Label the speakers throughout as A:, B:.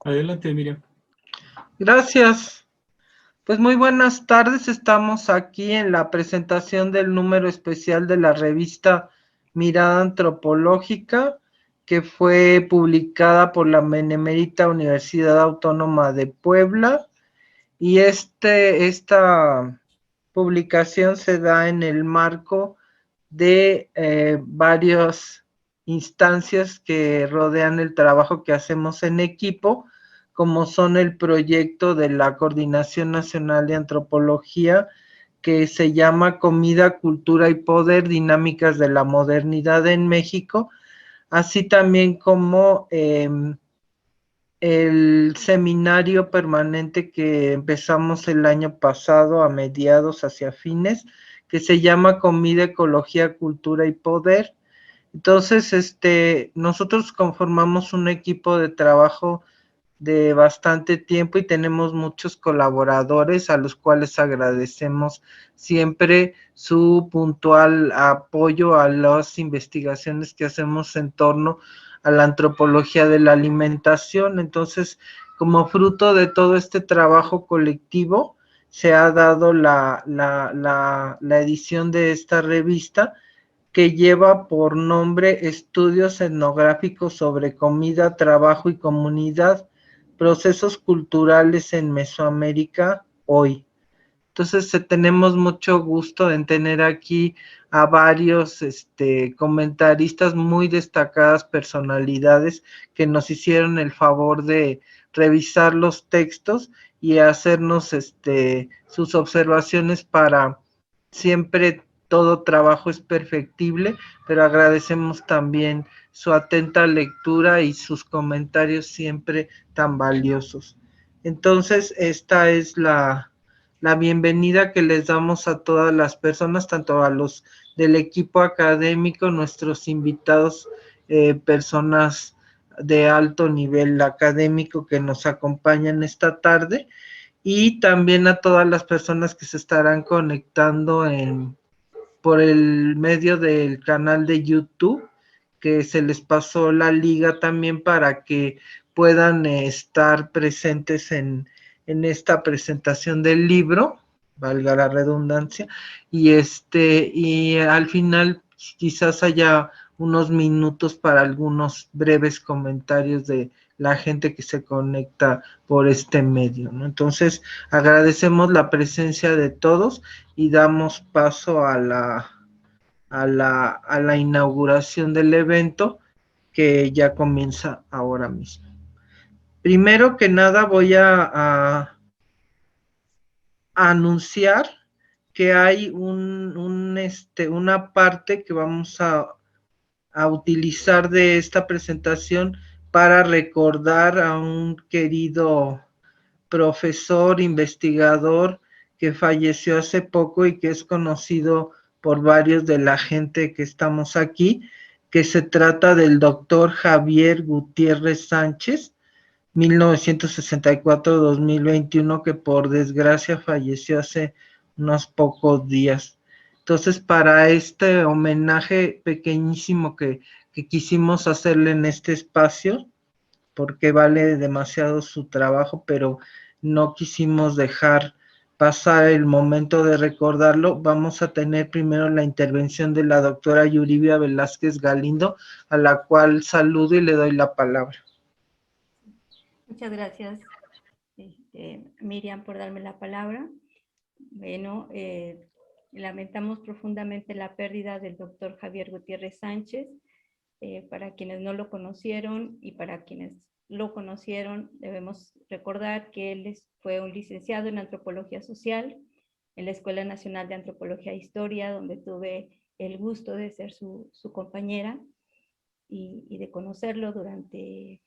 A: Adelante, Miriam.
B: Gracias. Pues muy buenas tardes. Estamos aquí en la presentación del número especial de la revista Mirada Antropológica, que fue publicada por la Benemérita Universidad Autónoma de Puebla. Y esta publicación se da en el marco de varias instancias que rodean el trabajo que hacemos en equipo, como son el proyecto de la Coordinación Nacional de Antropología, que se llama Comida, Cultura y Poder, Dinámicas de la Modernidad en México, así también como el seminario permanente que empezamos el año pasado a mediados hacia fines, que se llama Comida, Ecología, Cultura y Poder. Entonces, nosotros conformamos un equipo de trabajo de bastante tiempo y tenemos muchos colaboradores a los cuales agradecemos siempre su puntual apoyo a las investigaciones que hacemos en torno a la antropología de la alimentación. Entonces, como fruto de todo este trabajo colectivo, se ha dado la edición de esta revista, que lleva por nombre Estudios Etnográficos sobre Comida, Trabajo y Comunidad, Procesos Culturales en Mesoamérica hoy. Entonces tenemos mucho gusto en tener aquí a varios comentaristas, muy destacadas personalidades que nos hicieron el favor de revisar los textos y hacernos sus observaciones. Para siempre todo trabajo es perfectible, pero agradecemos también su atenta lectura y sus comentarios siempre tan valiosos. Entonces, esta es la bienvenida que les damos a todas las personas, tanto a los del equipo académico, nuestros invitados, personas de alto nivel académico que nos acompañan esta tarde, y también a todas las personas que se estarán conectando por el medio del canal de YouTube, que se les pasó la liga también para que puedan estar presentes en esta presentación del libro, valga la redundancia, y al final quizás haya unos minutos para algunos breves comentarios de la gente que se conecta por este medio, ¿no? Entonces, agradecemos la presencia de todos y damos paso a la inauguración del evento, que ya comienza ahora mismo. Primero que nada voy a anunciar que hay una parte que vamos a utilizar de esta presentación para recordar a un querido profesor, investigador, que falleció hace poco y que es conocido por varios de la gente que estamos aquí, que se trata del doctor Javier Gutiérrez Sánchez, 1964-2021, que por desgracia falleció hace unos pocos días. Entonces, para este homenaje pequeñísimo que quisimos hacerle en este espacio, porque vale demasiado su trabajo, pero no quisimos dejar pasar el momento de recordarlo, vamos a tener primero la intervención de la doctora Yuribia Velázquez Galindo, a la cual saludo y le doy la palabra.
C: Muchas gracias, Miriam, por darme la palabra. Bueno, lamentamos profundamente la pérdida del doctor Javier Gutiérrez Sánchez. Para quienes no lo conocieron y para quienes lo conocieron, debemos recordar que él fue un licenciado en Antropología Social en la Escuela Nacional de Antropología e Historia, donde tuve el gusto de ser su compañera y de conocerlo desde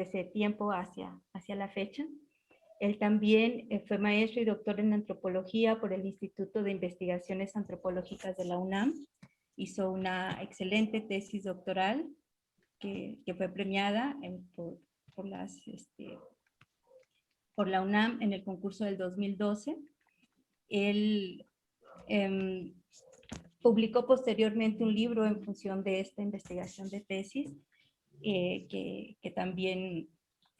C: ese tiempo hacia la fecha. Él también fue maestro y doctor en antropología por el Instituto de Investigaciones Antropológicas de la UNAM. Hizo una excelente tesis doctoral que fue premiada por la UNAM en el concurso del 2012. Él publicó posteriormente un libro en función de esta investigación de tesis, que también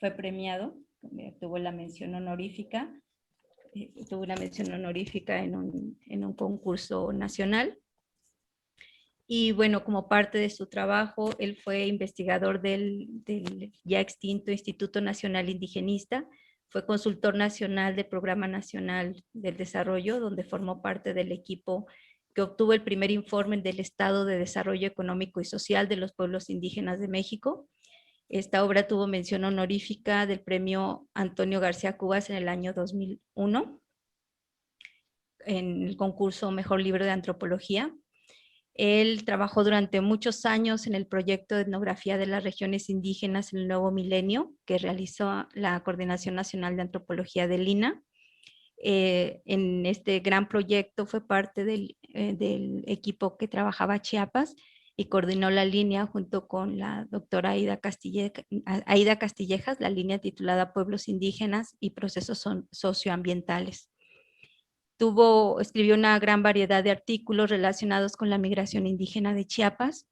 C: fue premiado, tuvo la mención honorífica, tuvo una mención honorífica en un concurso nacional. Y bueno, como parte de su trabajo, él fue investigador del ya extinto Instituto Nacional Indigenista, fue consultor nacional del Programa Nacional del Desarrollo, donde formó parte del equipo que obtuvo el primer informe del Estado de Desarrollo Económico y Social de los Pueblos Indígenas de México. Esta obra tuvo mención honorífica del premio Antonio García Cubas en el año 2001, en el concurso Mejor Libro de Antropología. Él trabajó durante muchos años en el proyecto de etnografía de las regiones indígenas en el nuevo milenio, que realizó la Coordinación Nacional de Antropología del INAH. En este gran proyecto fue parte del equipo que trabajaba Chiapas y coordinó la línea junto con la doctora Aida Castillejas, la línea titulada Pueblos Indígenas y Procesos Socioambientales. Escribió una gran variedad de artículos relacionados con la migración indígena de Chiapas,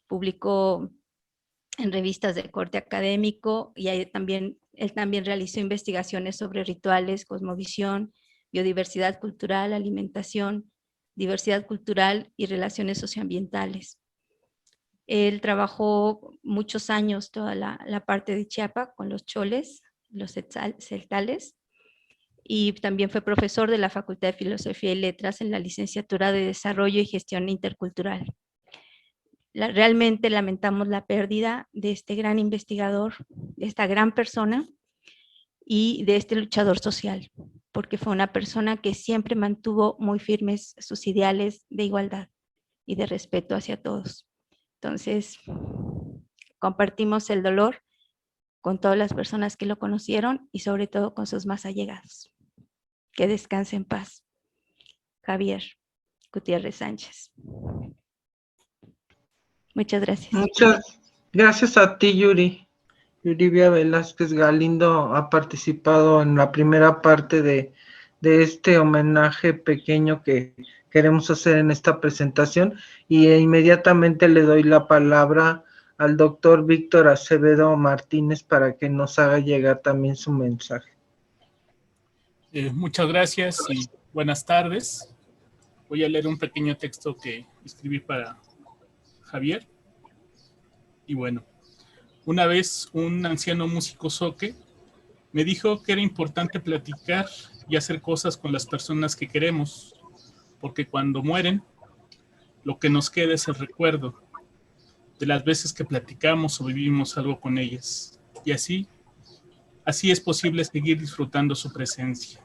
C: publicó en revistas de corte académico y él también realizó investigaciones sobre rituales, cosmovisión, biodiversidad cultural, alimentación, diversidad cultural y relaciones socioambientales. Él trabajó muchos años toda la parte de Chiapas con los choles, los celtales, y también fue profesor de la Facultad de Filosofía y Letras en la licenciatura de Desarrollo y Gestión Intercultural. Realmente lamentamos la pérdida de este gran investigador, de esta gran persona y de este luchador social, porque fue una persona que siempre mantuvo muy firmes sus ideales de igualdad y de respeto hacia todos. Entonces, compartimos el dolor con todas las personas que lo conocieron y sobre todo con sus más allegados. Que descanse en paz. Javier Gutiérrez Sánchez. Muchas gracias.
B: Muchas gracias a ti, Yuri. Yuribia Velázquez Galindo ha participado en la primera parte de este homenaje pequeño que queremos hacer en esta presentación y inmediatamente le doy la palabra al doctor Víctor Acevedo Martínez para que nos haga llegar también su mensaje.
A: Muchas gracias y buenas tardes. Voy a leer un pequeño texto que escribí para Javier. Y bueno, una vez un anciano músico zoque me dijo que era importante platicar y hacer cosas con las personas que queremos, porque cuando mueren, lo que nos queda es el recuerdo de las veces que platicamos o vivimos algo con ellas. Y así es posible seguir disfrutando su presencia.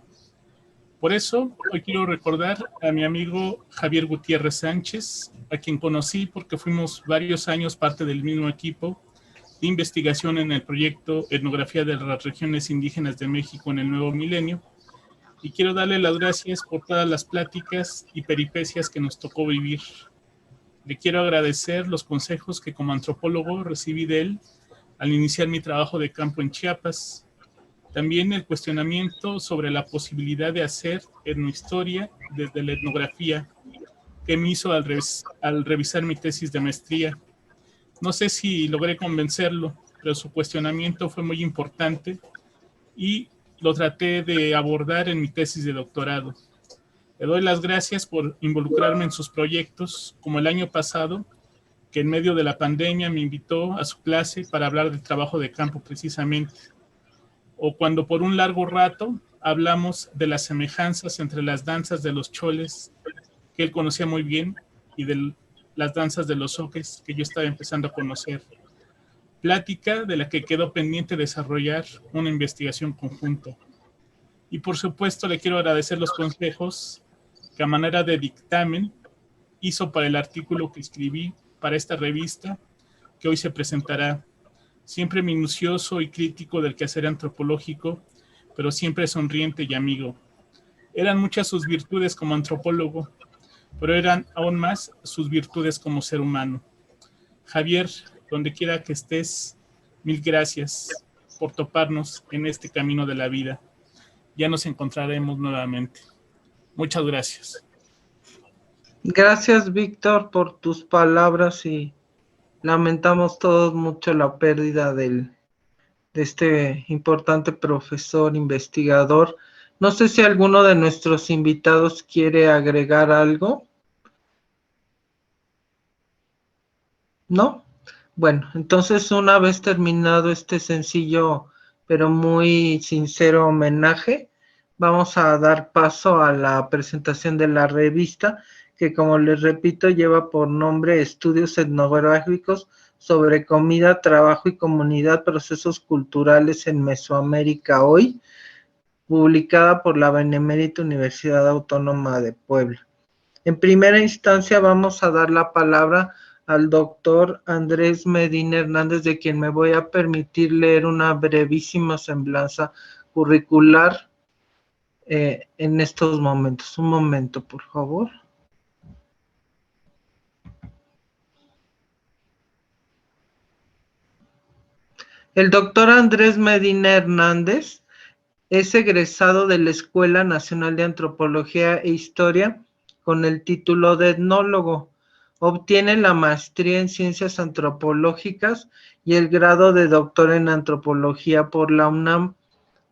A: Por eso, hoy quiero recordar a mi amigo Javier Gutiérrez Sánchez, a quien conocí porque fuimos varios años parte del mismo equipo de investigación en el proyecto Etnografía de las Regiones Indígenas de México en el Nuevo Milenio, y quiero darle las gracias por todas las pláticas y peripecias que nos tocó vivir. Le quiero agradecer los consejos que como antropólogo recibí de él al iniciar mi trabajo de campo en Chiapas. También el cuestionamiento sobre la posibilidad de hacer etnohistoria desde la etnografía que me hizo al revisar mi tesis de maestría. No sé si logré convencerlo, pero su cuestionamiento fue muy importante y lo traté de abordar en mi tesis de doctorado. Le doy las gracias por involucrarme en sus proyectos, como el año pasado, que en medio de la pandemia me invitó a su clase para hablar del trabajo de campo precisamente. O cuando por un largo rato hablamos de las semejanzas entre las danzas de los choles, que él conocía muy bien, y de las danzas de los zoques, que yo estaba empezando a conocer. Plática de la que quedó pendiente desarrollar una investigación conjunta. Y por supuesto le quiero agradecer los consejos que a manera de dictamen hizo para el artículo que escribí para esta revista, que hoy se presentará. Siempre minucioso y crítico del quehacer antropológico, pero siempre sonriente y amigo. Eran muchas sus virtudes como antropólogo, pero eran aún más sus virtudes como ser humano. Javier, donde quiera que estés, mil gracias por toparnos en este camino de la vida. Ya nos encontraremos nuevamente. Muchas gracias.
B: Gracias, Víctor, por tus palabras y lamentamos todos mucho la pérdida del de este importante profesor investigador. No sé si alguno de nuestros invitados quiere agregar algo. ¿No? Bueno, entonces una vez terminado este sencillo pero muy sincero homenaje, vamos a dar paso a la presentación de la revista, que como les repito lleva por nombre Estudios Etnográficos sobre comida, trabajo y comunidad, procesos culturales en Mesoamérica hoy, publicada por la Benemérita Universidad Autónoma de Puebla. En primera instancia vamos a dar la palabra al doctor Andrés Medina Hernández, de quien me voy a permitir leer una brevísima semblanza curricular en estos momentos. Un momento, por favor. El doctor Andrés Medina Hernández es egresado de la Escuela Nacional de Antropología e Historia con el título de etnólogo. Obtiene la maestría en Ciencias Antropológicas y el grado de doctor en Antropología por la UNAM.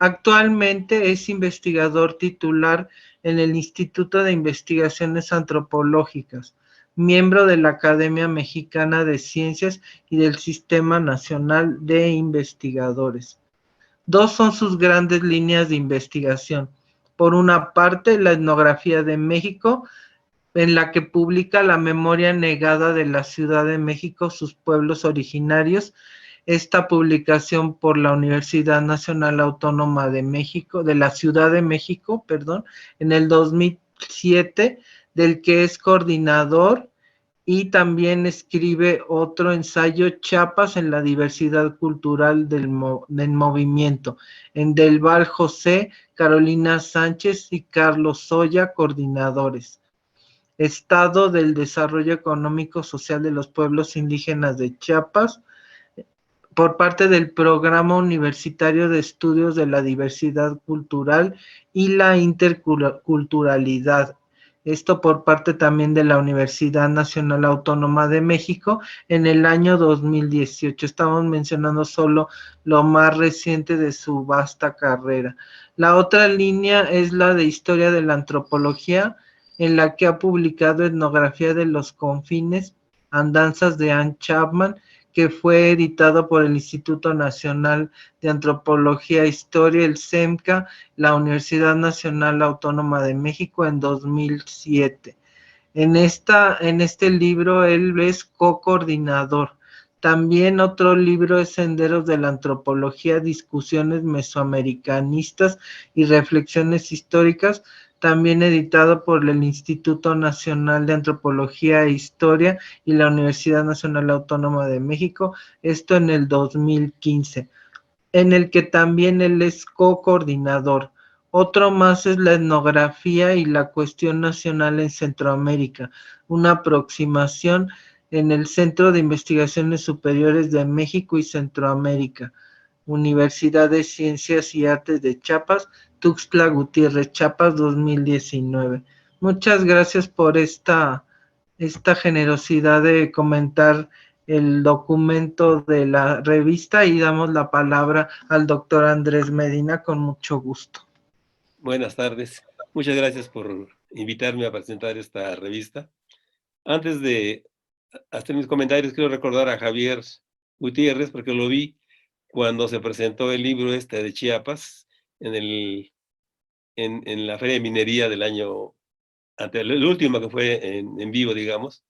B: Actualmente es investigador titular en el Instituto de Investigaciones Antropológicas, miembro de la Academia Mexicana de Ciencias y del Sistema Nacional de Investigadores. Dos son sus grandes líneas de investigación. Por una parte, la etnografía de México, en la que publica la memoria negada de la Ciudad de México, sus pueblos originarios. Esta publicación por la Universidad Nacional Autónoma de México, de la Ciudad de México, perdón, en el 2007, del que es coordinador, y también escribe otro ensayo, Chiapas en la diversidad cultural del movimiento, en Del Val José, Carolina Sánchez y Carlos Soya, coordinadores. Estado del Desarrollo Económico Social de los Pueblos Indígenas de Chiapas, por parte del Programa Universitario de Estudios de la Diversidad Cultural y la Interculturalidad. Esto por parte también de la Universidad Nacional Autónoma de México en el año 2018. Estamos mencionando solo lo más reciente de su vasta carrera. La otra línea es la de Historia de la Antropología, en la que ha publicado Etnografía de los Confines, Andanzas de Anne Chapman, que fue editado por el Instituto Nacional de Antropología e Historia, el CEMCA, la Universidad Nacional Autónoma de México en 2007. En este libro él es co-coordinador. También otro libro es Senderos de la Antropología, Discusiones Mesoamericanistas y Reflexiones Históricas, también editado por el Instituto Nacional de Antropología e Historia y la Universidad Nacional Autónoma de México, esto en el 2015, en el que también él es co-coordinador. Otro más es la etnografía y la cuestión nacional en Centroamérica, una aproximación en el Centro de Investigaciones Superiores de México y Centroamérica, Universidad de Ciencias y Artes de Chiapas, Tuxtla Gutiérrez, Chiapas, 2019. Muchas gracias por esta generosidad de comentar el documento de la revista, y damos la palabra al doctor Andrés Medina con mucho gusto.
D: Buenas tardes. Muchas gracias por invitarme a presentar esta revista. Antes de hacer mis comentarios, quiero recordar a Javier Gutiérrez, porque lo vi cuando se presentó el libro de Chiapas en la Feria de Minería del año, el último que fue en vivo, digamos.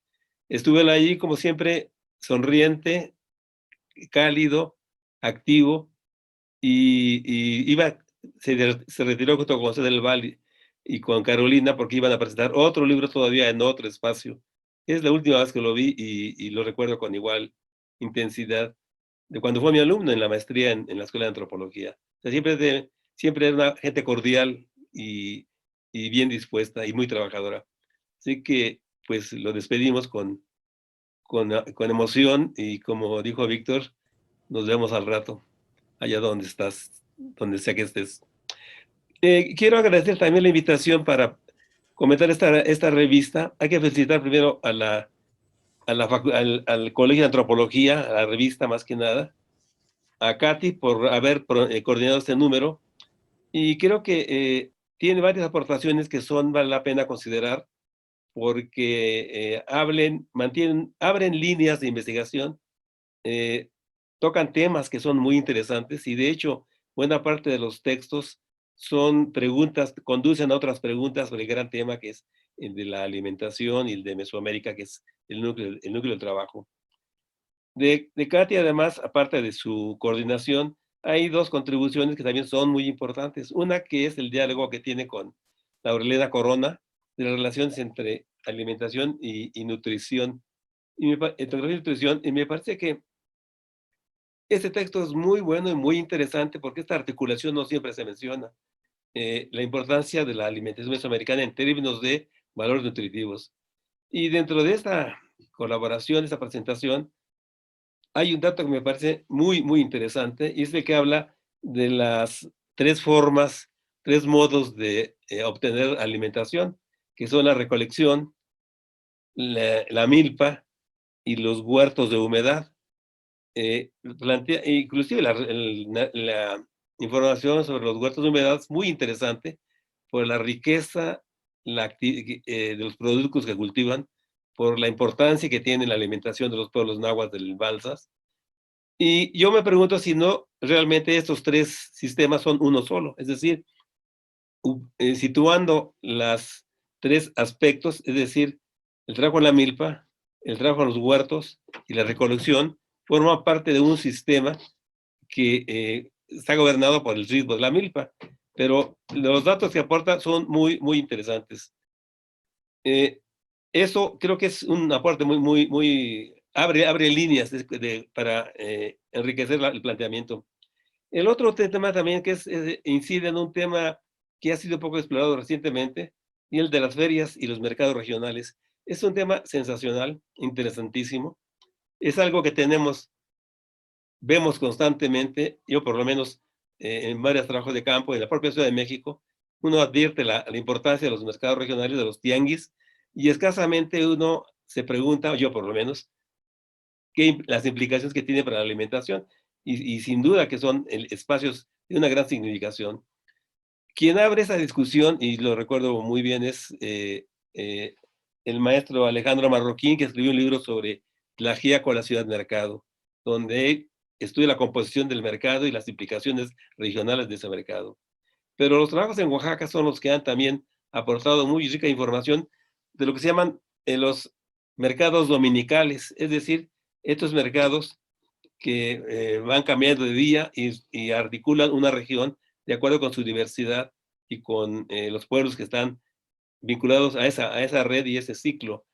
D: Estuve allí, como siempre, sonriente, cálido, activo, y se retiró junto con José del Valle y con Carolina, porque iban a presentar otro libro todavía en otro espacio. Es la última vez que lo vi y lo recuerdo con igual intensidad de cuando fue mi alumno en la maestría en la Escuela de Antropología. O sea, siempre era una gente cordial y bien dispuesta y muy trabajadora. Así que, pues, lo despedimos con emoción, y como dijo Víctor, nos vemos al rato, allá donde estás, donde sea que estés. Quiero agradecer también la invitación para comentar esta revista. Hay que felicitar primero al Colegio de Antropología, a la revista más que nada, a Katy por haber coordinado este número, y creo que tiene varias aportaciones que vale la pena considerar, porque abren líneas de investigación, tocan temas que son muy interesantes, y de hecho, buena parte de los textos son preguntas, conducen a otras preguntas sobre el gran tema que es el de la alimentación y el de Mesoamérica, que es el núcleo del trabajo. De Katy, además, aparte de su coordinación, hay dos contribuciones que también son muy importantes. Una que es el diálogo que tiene con Laurelena Corona, de las relaciones entre alimentación y nutrición, y me parece que este texto es muy bueno y muy interesante porque esta articulación no siempre se menciona. La importancia de la alimentación mesoamericana en términos de valores nutritivos. Y dentro de esta colaboración, esta presentación, hay un dato que me parece muy, muy interesante, y es el que habla de las tres formas, tres modos de obtener alimentación, que son la recolección, la milpa y los huertos de humedad. Inclusive la información sobre los huertos de humedad es muy interesante por la riqueza de los productos que cultivan, por la importancia que tiene la alimentación de los pueblos náhuatl del Balsas. Y yo me pregunto si no realmente estos tres sistemas son uno solo, es decir, situando los tres aspectos, es decir, el trabajo en la milpa, el trabajo en los huertos y la recolección, forma parte de un sistema que está gobernado por el ritmo de la milpa, pero los datos que aporta son muy, muy interesantes. Eso creo que es un aporte muy abre líneas para enriquecer el planteamiento. El otro tema también que incide en un tema que ha sido poco explorado recientemente, y el de las ferias y los mercados regionales. Es un tema sensacional, interesantísimo. Es algo que vemos constantemente, yo por lo menos en varios trabajos de campo, en la propia Ciudad de México, uno advierte la importancia de los mercados regionales, de los tianguis, y escasamente uno se pregunta, yo por lo menos, las implicaciones que tiene para la alimentación, y sin duda que son espacios de una gran significación. Quien abre esa discusión, y lo recuerdo muy bien, es el maestro Alejandro Marroquín, que escribió un libro sobre Tlaxiaco, la ciudad-mercado, donde estudia la composición del mercado y las implicaciones regionales de ese mercado. Pero los trabajos en Oaxaca son los que han también aportado muy rica información de lo que se llaman los mercados dominicales, es decir, estos mercados que van cambiando de día y articulan una región de acuerdo con su diversidad y con los pueblos que están vinculados a esa red y ese ciclo.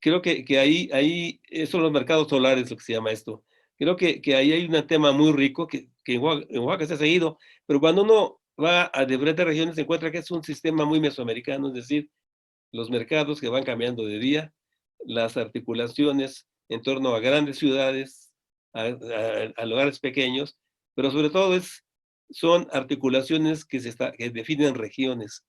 D: Creo que ahí son los mercados solares, lo que se llama esto. Creo que ahí hay un tema muy rico que en Oaxaca se ha seguido, pero cuando uno va a diferentes regiones se encuentra que es un sistema muy mesoamericano, es decir, los mercados que van cambiando de día, las articulaciones en torno a grandes ciudades, a lugares pequeños, pero sobre todo son articulaciones que definen regiones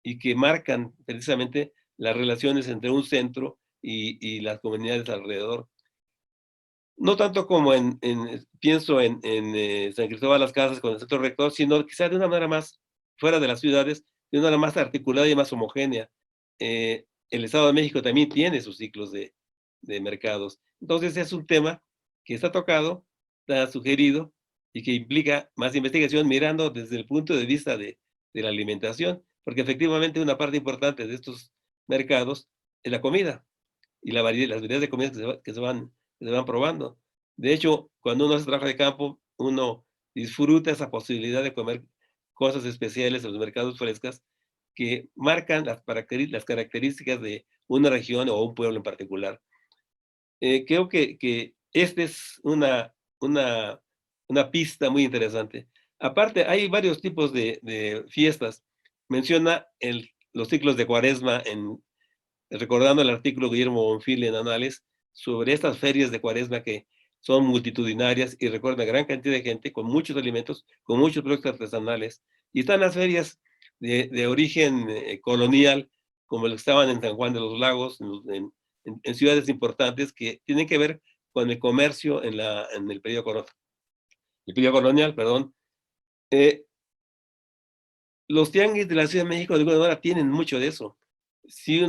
D: y que marcan precisamente las relaciones entre un centro y las comunidades alrededor. No tanto como pienso en San Cristóbal de las Casas con el centro rector, sino quizá de una manera más fuera de las ciudades, de una manera más articulada y más homogénea. El Estado de México también tiene sus ciclos de mercados. Entonces es un tema que está tocado, está sugerido y que implica más investigación mirando desde el punto de vista de la alimentación, porque efectivamente una parte importante de estos mercados es la comida y las variedades de comidas que se van probando. De hecho, cuando uno hace trabajo de campo, uno disfruta esa posibilidad de comer cosas especiales en los mercados frescas que marcan las características de una región o un pueblo en particular. Creo que esta es una pista muy interesante. Aparte, hay varios tipos de fiestas. Menciona los ciclos de Cuaresma, recordando el artículo de Guillermo Bonfil en Anales, sobre estas ferias de Cuaresma que son multitudinarias y recuerdan a gran cantidad de gente con muchos alimentos, con muchos productos artesanales. Y están las ferias de origen colonial, como las que estaban en San Juan de los Lagos, en ciudades importantes, que tienen que ver con el comercio en el periodo colonial, perdón. Los tianguis de la Ciudad de México de alguna manera tienen mucho de eso. Si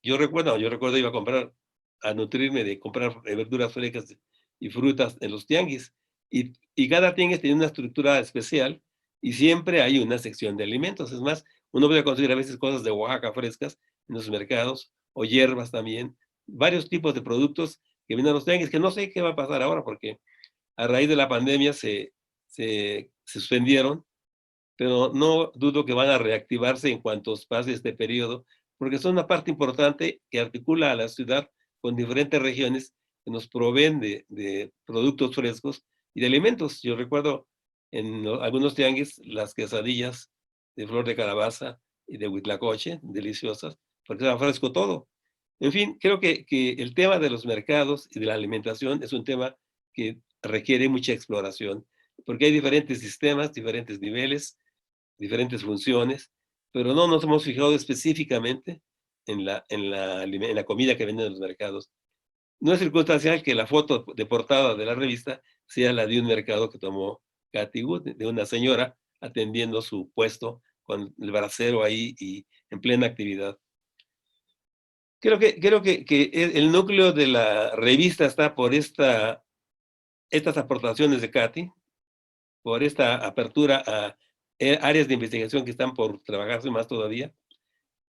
D: yo recuerdo iba a nutrirme de comprar verduras frescas y frutas en los tianguis, y cada tianguis tiene una estructura especial, y siempre hay una sección de alimentos. Es más, uno puede conseguir a veces cosas de Oaxaca frescas en los mercados, o hierbas también, varios tipos de productos que vienen a los tianguis, que no sé qué va a pasar ahora, porque a raíz de la pandemia se suspendieron, pero no dudo que van a reactivarse en cuanto pase este periodo, porque son una parte importante que articula a la ciudad con diferentes regiones que nos proveen de productos frescos y de alimentos. Yo recuerdo en algunos tianguis las quesadillas de flor de calabaza y de huitlacoche, deliciosas, porque era fresco todo. En fin, creo que el tema de los mercados y de la alimentación es un tema que requiere mucha exploración, porque hay diferentes sistemas, diferentes niveles, diferentes funciones, pero no nos hemos fijado específicamente en la comida que venden en los mercados. No es circunstancial que la foto de portada de la revista sea la de un mercado que tomó Kathy Wood, de una señora atendiendo su puesto con el brasero ahí y en plena actividad. Creo que el núcleo de la revista está por estas aportaciones de Kathy, por esta apertura a áreas de investigación que están por trabajarse más todavía.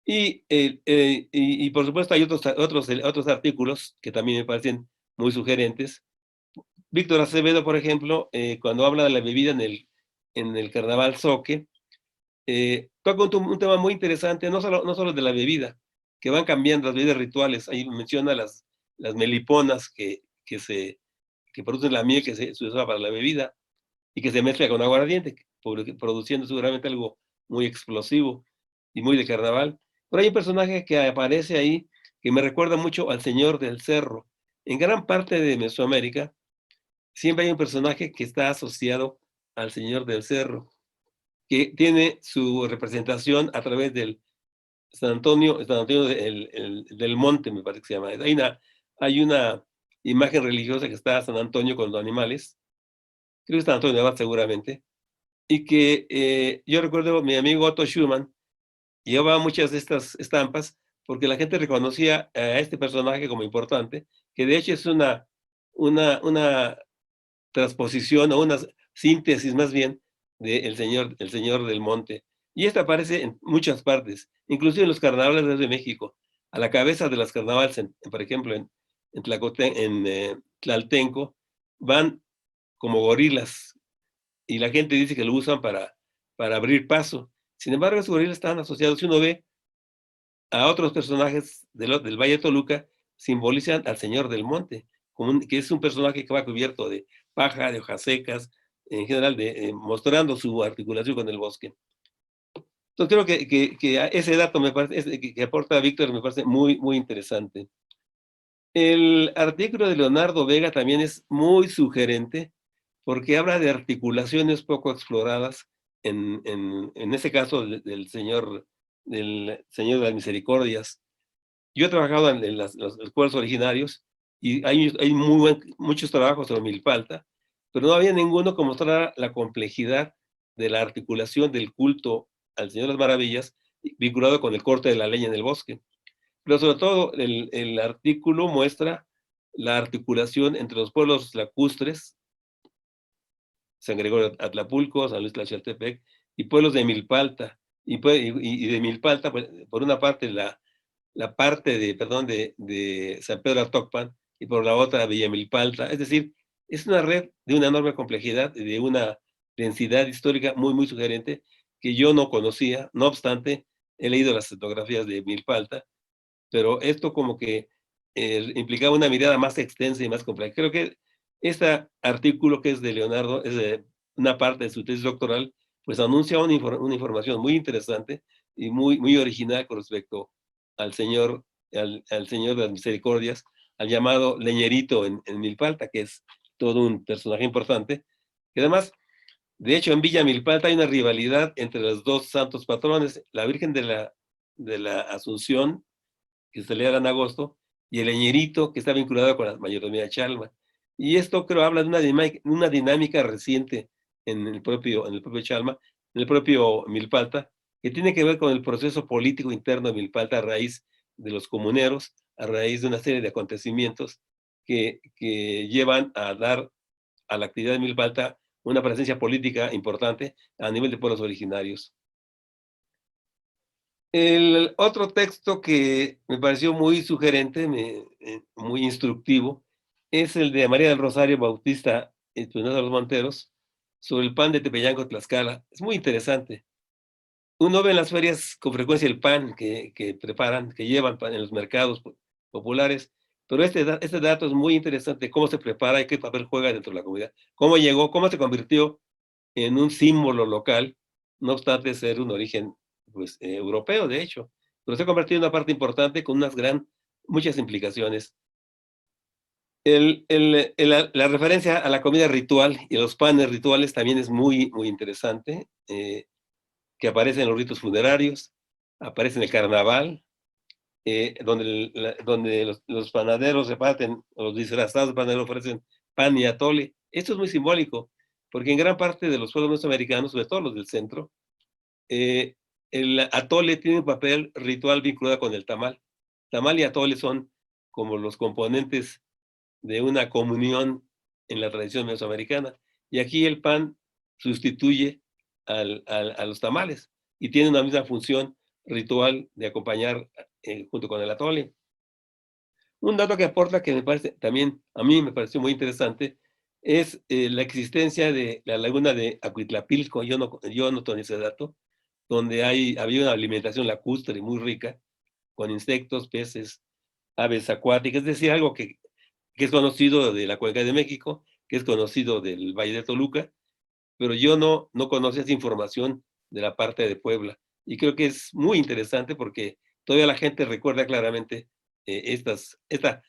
D: Y por supuesto hay otros artículos que también me parecen muy sugerentes. Víctor Acevedo, por ejemplo, cuando habla de la bebida en el Carnaval Zoque, toca un tema muy interesante, no solo de la bebida, que van cambiando las bebidas rituales. Ahí menciona las meliponas que producen la miel que se usa para la bebida y que se mezcla con aguardiente, produciendo seguramente algo muy explosivo y muy de carnaval. Pero hay un personaje que aparece ahí que me recuerda mucho al Señor del Cerro. En gran parte de Mesoamérica siempre hay un personaje que está asociado al Señor del Cerro, que tiene su representación a través del San Antonio del Monte, me parece que se llama. Hay una imagen religiosa que está San Antonio con los animales, creo que San Antonio de Abad seguramente, y que yo recuerdo mi amigo Otto Schumann llevaba muchas de estas estampas porque la gente reconocía a este personaje como importante, que de hecho es una transposición o una síntesis más bien del el Señor del Monte. Y esta aparece en muchas partes, inclusive en los carnavales de México. A la cabeza de las carnavales, por ejemplo, en Tlaltenco, van como gorilas, y la gente dice que lo usan para abrir paso. Sin embargo, esos gorilas están asociados, si uno ve a otros personajes del Valle de Toluca, simbolizan al Señor del Monte, que es un personaje que va cubierto de paja, de hojas secas, en general, mostrando su articulación con el bosque. Entonces creo que ese dato me parece, que aporta Víctor, me parece muy, muy interesante. El artículo de Leonardo Vega también es muy sugerente, porque habla de articulaciones poco exploradas, en ese caso del Señor de las Misericordias. Yo he trabajado en los pueblos originarios, y hay muchos trabajos sobre Milpalta, pero no había ninguno que mostrara la complejidad de la articulación del culto al Señor de las Maravillas, vinculado con el corte de la leña en el bosque. Pero sobre todo el artículo muestra la articulación entre los pueblos lacustres, San Gregorio Atlapulco, San Luis Tlaxcaltepec, y pueblos de Milpalta. Y de Milpalta, pues, por una parte, la parte de San Pedro Atocpan, y por la otra Villa Milpalta. Es decir, es una red de una enorme complejidad y de una densidad histórica muy, muy sugerente que yo no conocía. No obstante, he leído las etnografías de Milpalta, pero esto como que implicaba una mirada más extensa y más compleja. Creo que este artículo, que es de Leonardo, es de una parte de su tesis doctoral, pues anuncia una información muy interesante y muy, muy original con respecto al Señor de las Misericordias, al llamado leñerito en Milpalta, que es todo un personaje importante. Y además, de hecho, en Villa Milpalta hay una rivalidad entre los dos santos patrones, la Virgen de la Asunción, que se celebra en agosto, y el leñerito, que está vinculado con la mayordomía de Chalma. Y esto creo habla de una dinámica reciente en el propio Chalma, en el propio Milpalta, que tiene que ver con el proceso político interno de Milpalta a raíz de los comuneros, a raíz de una serie de acontecimientos que llevan a dar a la actividad de Milpalta una presencia política importante a nivel de pueblos originarios. El otro texto que me pareció muy sugerente, muy instructivo, es el de María del Rosario Bautista Espinosa de los Monteros, sobre el pan de Tepeyanco, Tlaxcala. Es muy interesante. Uno ve en las ferias con frecuencia el pan que preparan, que llevan en los mercados populares, pero este dato es muy interesante, cómo se prepara y qué papel juega dentro de la comunidad. Cómo llegó, cómo se convirtió en un símbolo local, no obstante ser un origen pues, europeo, de hecho, pero se ha convertido en una parte importante con muchas implicaciones. La referencia a la comida ritual y a los panes rituales también es muy, muy interesante, que aparece en los ritos funerarios, aparece en el carnaval, donde los panaderos reparten, o los disfrazados panaderos ofrecen pan y atole. Esto es muy simbólico, porque en gran parte de los pueblos mesoamericanos, sobre todo los del centro, el atole tiene un papel ritual vinculado con el tamal. Tamal y atole son como los componentes de una comunión en la tradición mesoamericana. Y aquí el pan sustituye a los tamales y tiene una misma función ritual de acompañar junto con el atole. Un dato que aporta que me parece también, a mí me pareció muy interesante, es la existencia de la laguna de Acuitlapilco. Yo no tenía ese dato, donde había una alimentación lacustre muy rica, con insectos, peces, aves acuáticas, es decir, algo que es conocido de la Cuenca de México, que es conocido del Valle de Toluca, pero yo no conocía esa información de la parte de Puebla. Y creo que es muy interesante porque todavía la gente recuerda claramente esta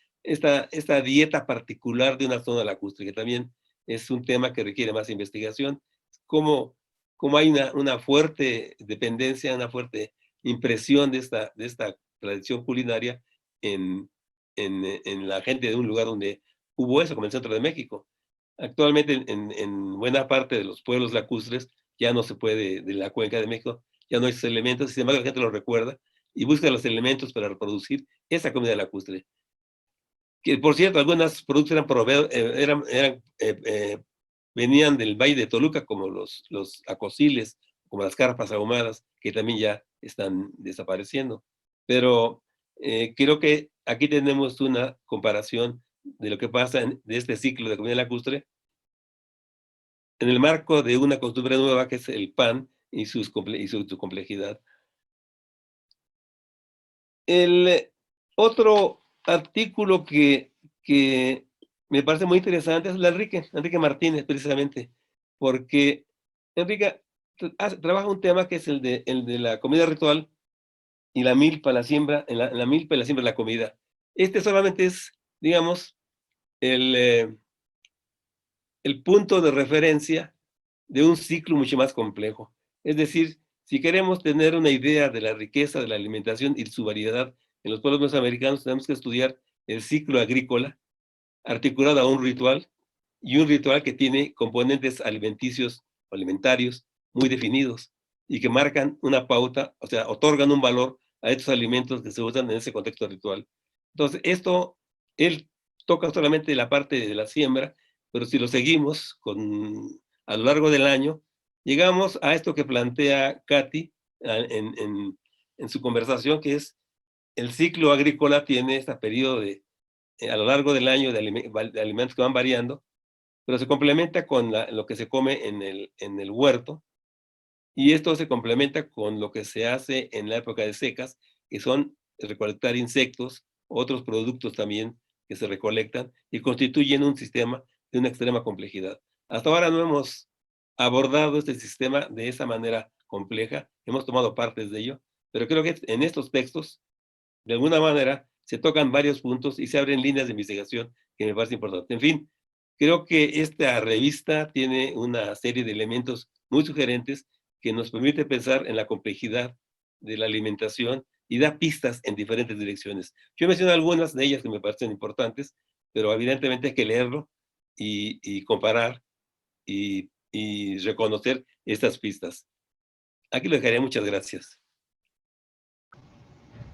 D: dieta particular de una zona lacustre, que también es un tema que requiere más investigación. Cómo hay una fuerte dependencia, una fuerte impresión de esta tradición culinaria en la gente de un lugar donde hubo eso, como el centro de México. Actualmente en buena parte de los pueblos lacustres ya no se puede, de la Cuenca de México, ya no hay esos elementos, sin embargo la gente lo recuerda y busca los elementos para reproducir esa comida lacustre. Que por cierto, algunos productos venían del Valle de Toluca, como los acosiles, como las carpas ahumadas, que también ya están desapareciendo. Pero creo que aquí tenemos una comparación de lo que pasa de este ciclo de comida lacustre en el marco de una costumbre nueva que es el pan y su complejidad. El otro artículo que me parece muy interesante es el de Enrique Martínez, precisamente, porque Enrique trabaja un tema que es el de la comida ritual y la milpa, la siembra, la milpa y la siembra de la comida. Este solamente es, digamos, el punto de referencia de un ciclo mucho más complejo. Es decir, si queremos tener una idea de la riqueza de la alimentación y su variedad en los pueblos mesoamericanos, tenemos que estudiar el ciclo agrícola articulado a un ritual, y un ritual que tiene componentes alimenticios o alimentarios muy definidos y que marcan una pauta, o sea, otorgan un valor a estos alimentos que se usan en ese contexto ritual. Entonces, él toca solamente la parte de la siembra, pero si lo seguimos a lo largo del año, llegamos a esto que plantea Katy en su conversación, que es el ciclo agrícola tiene este periodo a lo largo del año de alimentos que van variando, pero se complementa con lo que se come en el huerto, y esto se complementa con lo que se hace en la época de secas, que son recolectar insectos, otros productos también que se recolectan y constituyen un sistema de una extrema complejidad. Hasta ahora no hemos abordado este sistema de esa manera compleja, hemos tomado partes de ello, pero creo que en estos textos, de alguna manera, se tocan varios puntos y se abren líneas de investigación que me parece importante. En fin, creo que esta revista tiene una serie de elementos muy sugerentes que nos permite pensar en la complejidad de la alimentación y da pistas en diferentes direcciones. Yo menciono algunas de ellas que me parecen importantes, pero evidentemente hay que leerlo y comparar y reconocer estas pistas. Aquí lo dejaré, muchas gracias.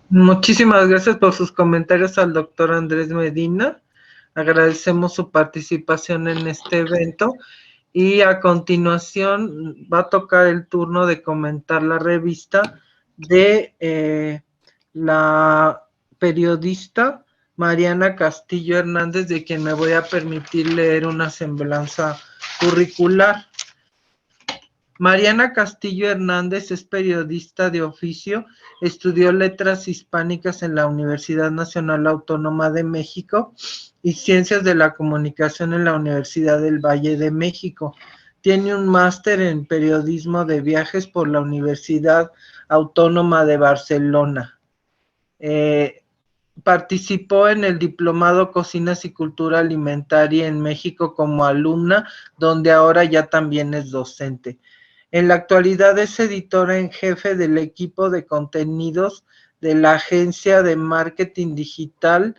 B: Muchísimas gracias por sus comentarios al doctor Andrés Medina. Agradecemos su participación en este evento y a continuación va a tocar el turno de comentar la revista de la periodista Mariana Castillo Hernández, de quien me voy a permitir leer una semblanza curricular. Mariana Castillo Hernández es periodista de oficio, estudió Letras Hispánicas en la Universidad Nacional Autónoma de México y Ciencias de la Comunicación en la Universidad del Valle de México. Tiene un máster en Periodismo de Viajes por la Universidad Autónoma de Barcelona. Participó en el Diplomado Cocinas y Cultura Alimentaria en México como alumna, donde ahora ya también es docente. En la actualidad es editora en jefe del equipo de contenidos de la agencia de marketing digital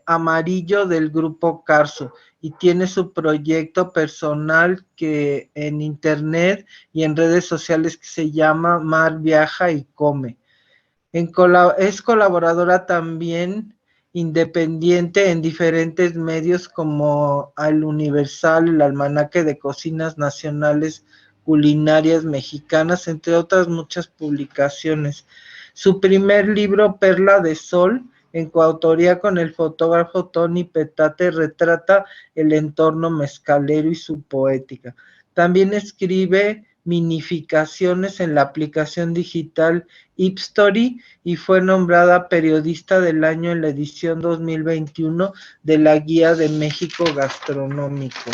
B: Amarillo del Grupo Carso y tiene su proyecto personal que en internet y en redes sociales que se llama Mar Viaja y Come. Es colaboradora también independiente en diferentes medios como El Universal, el Almanaque de Cocinas Nacionales Culinarias Mexicanas, entre otras muchas publicaciones. Su primer libro, Perla de Sol, en coautoría con el fotógrafo Tony Petate, retrata el entorno mezcalero y su poética. También escribe minificaciones en la aplicación digital Ipstory y fue nombrada periodista del año en la edición 2021 de la Guía de México Gastronómico.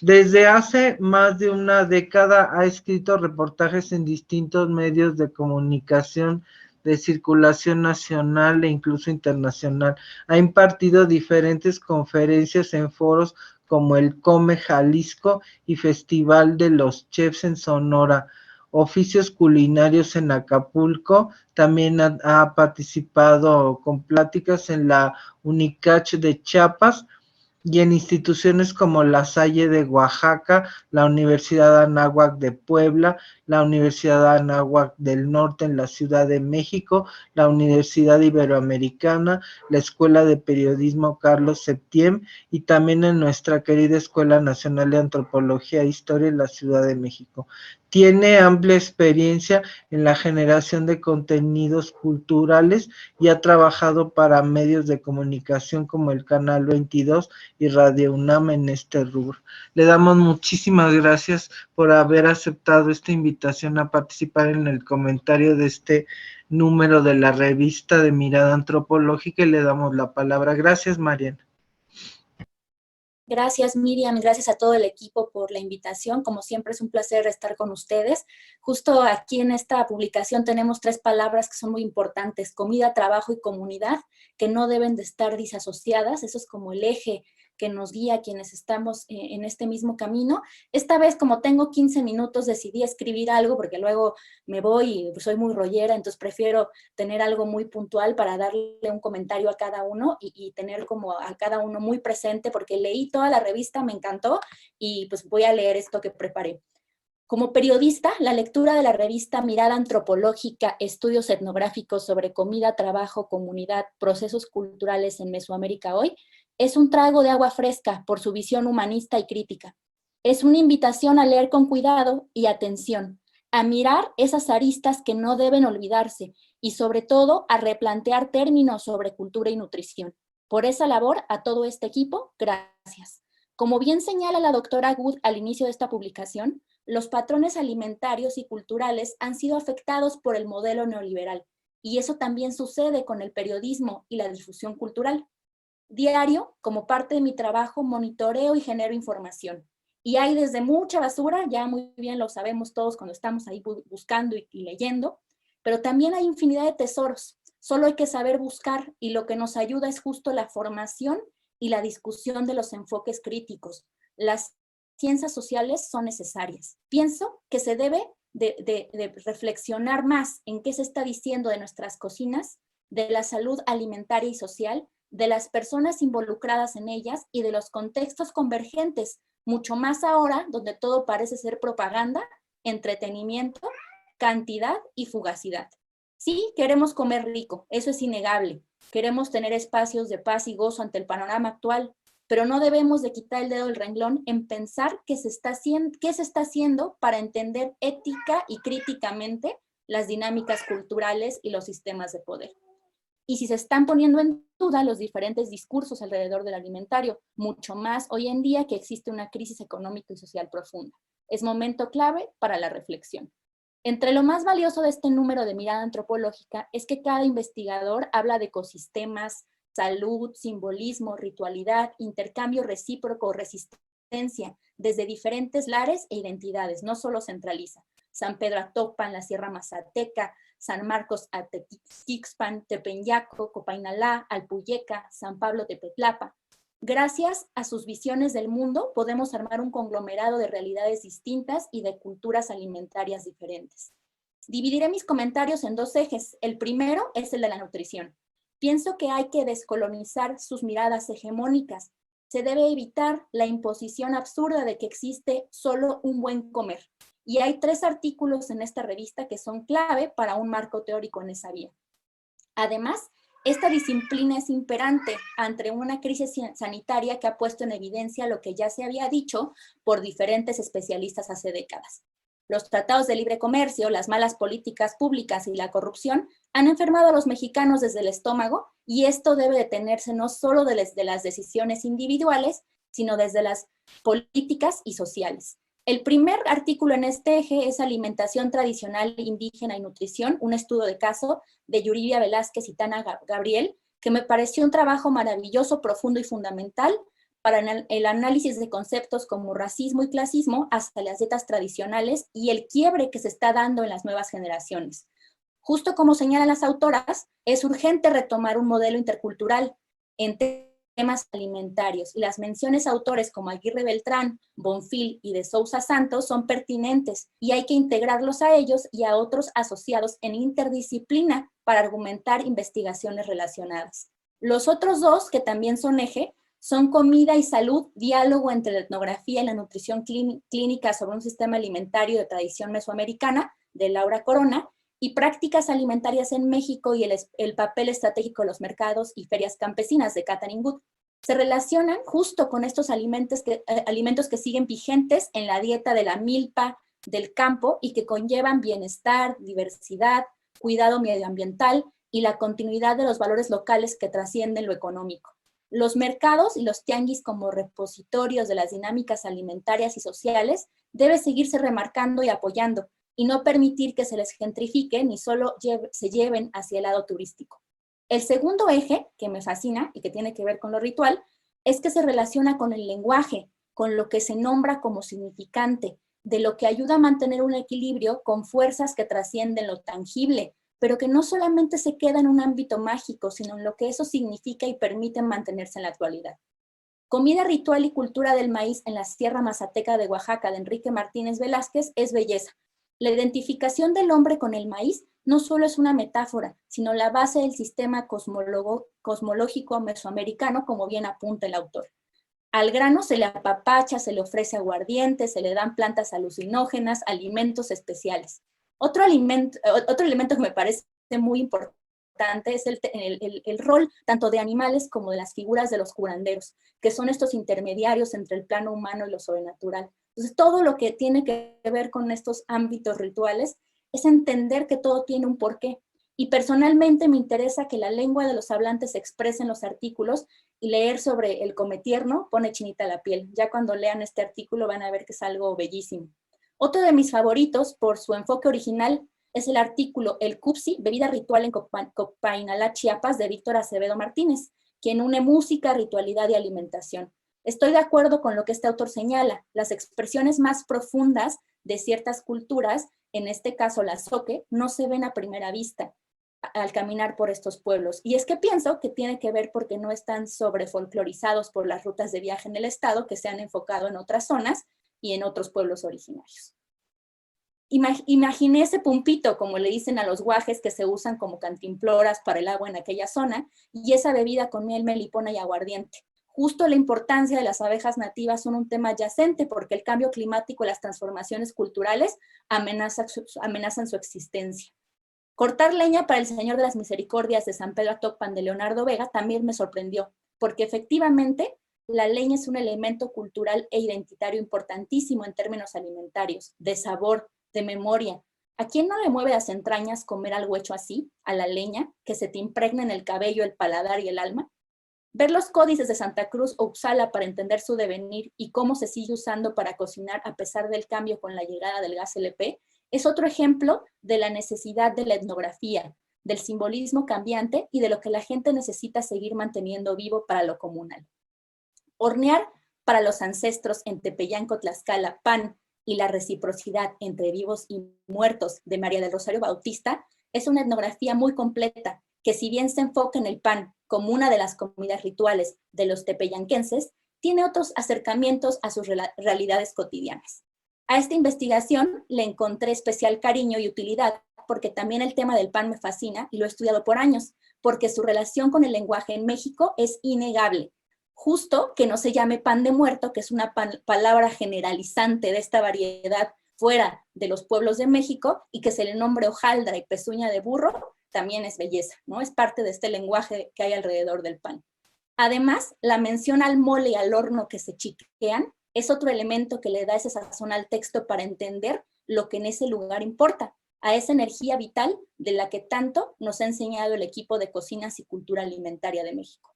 B: Desde hace más de una década ha escrito reportajes en distintos medios de comunicación de circulación nacional e incluso internacional. Ha impartido diferentes conferencias en foros como el Come Jalisco y Festival de los Chefs en Sonora, oficios culinarios en Acapulco. También ha participado con pláticas en la UNICACH de Chiapas y en instituciones como La Salle de Oaxaca, la Universidad Anáhuac de Puebla, la Universidad Anáhuac del Norte en la Ciudad de México, la Universidad Iberoamericana, la Escuela de Periodismo Carlos Septién y también en nuestra querida Escuela Nacional de Antropología e Historia en la Ciudad de México. Tiene amplia experiencia en la generación de contenidos culturales y ha trabajado para medios de comunicación como el Canal 22 y Radio UNAM en este rubro. Le damos muchísimas gracias por haber aceptado esta invitación a participar en el comentario de este número de la revista de Mirada Antropológica y le damos la palabra. Gracias, Mariana.
E: Gracias, Miriam, y gracias a todo el equipo por la invitación. Como siempre es un placer estar con ustedes. Justo aquí en esta publicación tenemos 3 palabras que son muy importantes: comida, trabajo y comunidad, que no deben de estar disasociadas. Eso es como el eje que nos guía a quienes estamos en este mismo camino. Esta vez, como tengo 15 minutos, decidí escribir algo porque luego me voy y soy muy rollera, entonces prefiero tener algo muy puntual para darle un comentario a cada uno y tener como a cada uno muy presente, porque leí toda la revista, me encantó y pues voy a leer esto que preparé. Como periodista, la lectura de la revista Mirada Antropológica, Estudios Etnográficos sobre Comida, Trabajo, Comunidad, Procesos Culturales en Mesoamérica Hoy, es un trago de agua fresca por su visión humanista y crítica. Es una invitación a leer con cuidado y atención, a mirar esas aristas que no deben olvidarse y sobre todo a replantear términos sobre cultura y nutrición. Por esa labor, a todo este equipo, gracias. Como bien señala la doctora Good al inicio de esta publicación, los patrones alimentarios y culturales han sido afectados por el modelo neoliberal, y eso también sucede con el periodismo y la difusión cultural. Diario, como parte de mi trabajo, monitoreo y genero información. Y hay desde mucha basura, ya muy bien lo sabemos todos cuando estamos ahí buscando y leyendo, pero también hay infinidad de tesoros. Solo hay que saber buscar y lo que nos ayuda es justo la formación y la discusión de los enfoques críticos. Las ciencias sociales son necesarias. Pienso que se debe de reflexionar más en qué se está diciendo de nuestras cocinas, de la salud alimentaria y social, de las personas involucradas en ellas y de los contextos convergentes, mucho más ahora donde todo parece ser propaganda, entretenimiento, cantidad y fugacidad. Sí, queremos comer rico, eso es innegable. Queremos tener espacios de paz y gozo ante el panorama actual, pero no debemos de quitar el dedo del renglón en pensar qué se está haciendo para entender ética y críticamente las dinámicas culturales y los sistemas de poder. Y si se están poniendo en duda los diferentes discursos alrededor del alimentario, mucho más hoy en día que existe una crisis económica y social profunda. Es momento clave para la reflexión. Entre lo más valioso de este número de mirada antropológica es que cada investigador habla de ecosistemas, salud, simbolismo, ritualidad, intercambio recíproco, resistencia, desde diferentes lares e identidades, no solo centraliza. San Pedro Atopan, la Sierra Mazateca, San Marcos Atexpan, Tepeyaco, Copainalá, Alpuyeca, San Pablo Tepetlapa. Gracias a sus visiones del mundo, podemos armar un conglomerado de realidades distintas y de culturas alimentarias diferentes. Dividiré mis comentarios en dos ejes. El primero es el de la nutrición. Pienso que hay que descolonizar sus miradas hegemónicas. Se debe evitar la imposición absurda de que existe solo un buen comer. Y hay 3 artículos en esta revista que son clave para un marco teórico en esa vía. Además, esta disciplina es imperante ante una crisis sanitaria que ha puesto en evidencia lo que ya se había dicho por diferentes especialistas hace décadas. Los tratados de libre comercio, las malas políticas públicas y la corrupción han enfermado a los mexicanos desde el estómago, y esto debe detenerse no solo desde las decisiones individuales, sino desde las políticas y sociales. El primer artículo en este eje es Alimentación Tradicional Indígena y Nutrición, un estudio de caso de Yuridia Velázquez y Tana Gabriel, que me pareció un trabajo maravilloso, profundo y fundamental para el análisis de conceptos como racismo y clasismo hasta las dietas tradicionales y el quiebre que se está dando en las nuevas generaciones. Justo como señalan las autoras, es urgente retomar un modelo intercultural en temas alimentarios, y las menciones a autores como Aguirre Beltrán, Bonfil y de Sousa Santos son pertinentes, y hay que integrarlos a ellos y a otros asociados en interdisciplina para argumentar investigaciones relacionadas. Los otros 2, que también son eje, son Comida y Salud, diálogo entre la etnografía y la nutrición clínica sobre un sistema alimentario de tradición mesoamericana, de Laura Corona, y Prácticas Alimentarias en México y el papel estratégico de los mercados y ferias campesinas, de Catherine Good. Se relacionan justo con estos alimentos que siguen vigentes en la dieta de la milpa del campo y que conllevan bienestar, diversidad, cuidado medioambiental y la continuidad de los valores locales que trascienden lo económico. Los mercados y los tianguis como repositorios de las dinámicas alimentarias y sociales deben seguirse remarcando y apoyando, y no permitir que se les gentrifique ni solo se lleven hacia el lado turístico. El segundo eje, que me fascina y que tiene que ver con lo ritual, es que se relaciona con el lenguaje, con lo que se nombra como significante, de lo que ayuda a mantener un equilibrio con fuerzas que trascienden lo tangible, pero que no solamente se queda en un ámbito mágico, sino en lo que eso significa y permite mantenerse en la actualidad. Comida ritual y cultura del maíz en la Sierra Mazateca de Oaxaca, de Enrique Martínez Velázquez, es belleza. La identificación del hombre con el maíz no solo es una metáfora, sino la base del sistema cosmológico mesoamericano, como bien apunta el autor. Al grano se le apapacha, se le ofrece aguardiente, se le dan plantas alucinógenas, alimentos especiales. Otro elemento que me parece muy importante es el rol tanto de animales como de las figuras de los curanderos, que son estos intermediarios entre el plano humano y lo sobrenatural. Entonces, todo lo que tiene que ver con estos ámbitos rituales es entender que todo tiene un porqué. Y personalmente me interesa que la lengua de los hablantes se exprese en los artículos, y leer sobre el cometierno pone chinita la piel. Ya cuando lean este artículo van a ver que es algo bellísimo. Otro de mis favoritos, por su enfoque original, es el artículo El Cupsi, bebida ritual en Copainalá, Chiapas, de Víctor Acevedo Martínez, quien une música, ritualidad y alimentación. Estoy de acuerdo con lo que este autor señala. Las expresiones más profundas de ciertas culturas, en este caso la zoque, no se ven a primera vista al caminar por estos pueblos. Y es que pienso que tiene que ver porque no están sobrefolclorizados por las rutas de viaje en el estado, que se han enfocado en otras zonas y en otros pueblos originarios. Imaginé ese pumpito, como le dicen a los guajes que se usan como cantimploras para el agua en aquella zona, y esa bebida con miel, melipona y aguardiente. Justo la importancia de las abejas nativas son un tema adyacente porque el cambio climático y las transformaciones culturales amenazan su existencia. Cortar leña para el Señor de las Misericordias de San Pedro Atocpan de Leonardo Vega también me sorprendió, porque efectivamente la leña es un elemento cultural e identitario importantísimo en términos alimentarios, de sabor, de memoria. ¿A quién no le mueve las entrañas comer algo hecho así, a la leña, que se te impregna en el cabello, el paladar y el alma? Ver los códices de Santa Cruz o Uppsala para entender su devenir y cómo se sigue usando para cocinar a pesar del cambio con la llegada del gas LP es otro ejemplo de la necesidad de la etnografía, del simbolismo cambiante y de lo que la gente necesita seguir manteniendo vivo para lo comunal. Hornear para los ancestros en Tepeyanco, Tlaxcala, pan y la reciprocidad entre vivos y muertos de María del Rosario Bautista es una etnografía muy completa que, si bien se enfoca en el pan como una de las comidas rituales de los tepeyanquenses, tiene otros acercamientos a sus realidades cotidianas. A esta investigación le encontré especial cariño y utilidad porque también el tema del pan me fascina y lo he estudiado por años, porque su relación con el lenguaje en México es innegable. Justo que no se llame pan de muerto, que es una palabra generalizante de esta variedad fuera de los pueblos de México, y que se le nombre hojaldra y pezuña de burro, también es belleza, ¿no? Es parte de este lenguaje que hay alrededor del pan. Además, la mención al mole y al horno que se chiquean es otro elemento que le da ese sazón al texto para entender lo que en ese lugar importa, a esa energía vital de la que tanto nos ha enseñado el equipo de Cocinas y Cultura Alimentaria de México.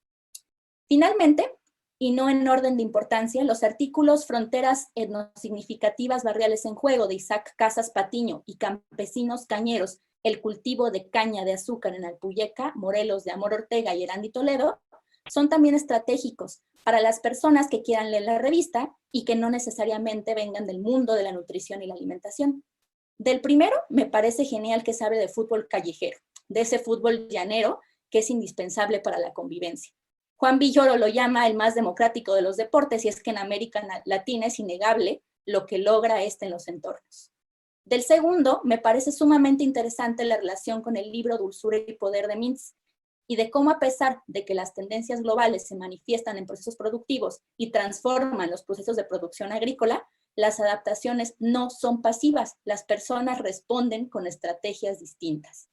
E: Finalmente, y no en orden de importancia, los artículos Fronteras etnosignificativas barriales en juego de Isaac Casas Patiño y Campesinos Cañeros, el cultivo de caña de azúcar en Alpuyeca, Morelos, de Amor Ortega y Erandi Toledo, son también estratégicos para las personas que quieran leer la revista y que no necesariamente vengan del mundo de la nutrición y la alimentación. Del primero, me parece genial que se hable de fútbol callejero, de ese fútbol llanero que es indispensable para la convivencia. Juan Villoro lo llama el más democrático de los deportes, y es que en América Latina es innegable lo que logra este en los entornos. Del segundo, me parece sumamente interesante la relación con el libro Dulzura y Poder de Mintz, y de cómo, a pesar de que las tendencias globales se manifiestan en procesos productivos y transforman los procesos de producción agrícola, las adaptaciones no son pasivas, las personas responden con estrategias distintas.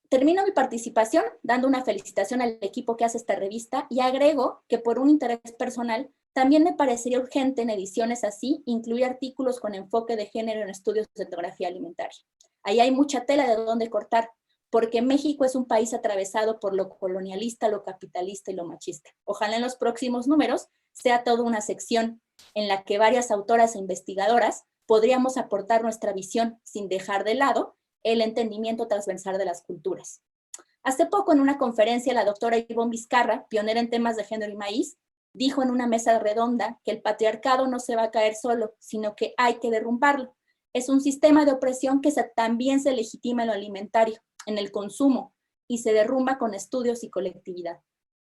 E: Termino mi participación dando una felicitación al equipo que hace esta revista y agrego que, por un interés personal, también me parecería urgente en ediciones así incluir artículos con enfoque de género en estudios de etnografía alimentaria. Ahí hay mucha tela de dónde cortar, porque México es un país atravesado por lo colonialista, lo capitalista y lo machista. Ojalá en los próximos números sea toda una sección en la que varias autoras e investigadoras podríamos aportar nuestra visión sin dejar de lado el entendimiento transversal de las culturas. Hace poco, en una conferencia, la doctora Ivonne Vizcarra, pionera en temas de género y maíz, dijo en una mesa redonda que el patriarcado no se va a caer solo, sino que hay que derrumbarlo. Es un sistema de opresión que también se legitima en lo alimentario, en el consumo, y se derrumba con estudios y colectividad.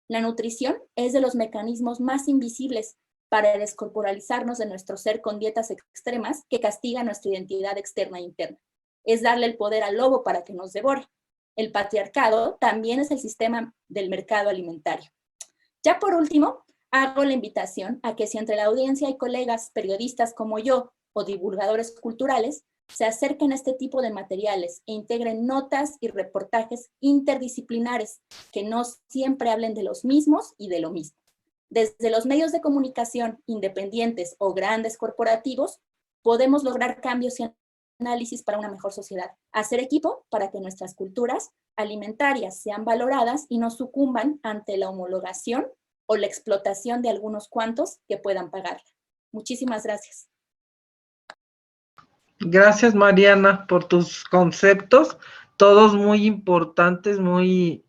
E: La nutrición es de los mecanismos más invisibles para descorporalizarnos de nuestro ser con dietas extremas que castigan nuestra identidad externa e interna. Es darle el poder al lobo para que nos devore. El patriarcado también es el sistema del mercado alimentario. Ya por último, hago la invitación a que, si entre la audiencia hay colegas periodistas como yo o divulgadores culturales, se acerquen a este tipo de materiales e integren notas y reportajes interdisciplinares que no siempre hablen de los mismos y de lo mismo. Desde los medios de comunicación independientes o grandes corporativos, podemos lograr cambios y análisis para una mejor sociedad. Hacer equipo para que nuestras culturas alimentarias sean valoradas y no sucumban ante la homologación o la explotación de algunos cuantos que puedan pagarla. Muchísimas gracias.
B: Gracias, Mariana, por tus conceptos, todos muy importantes, muy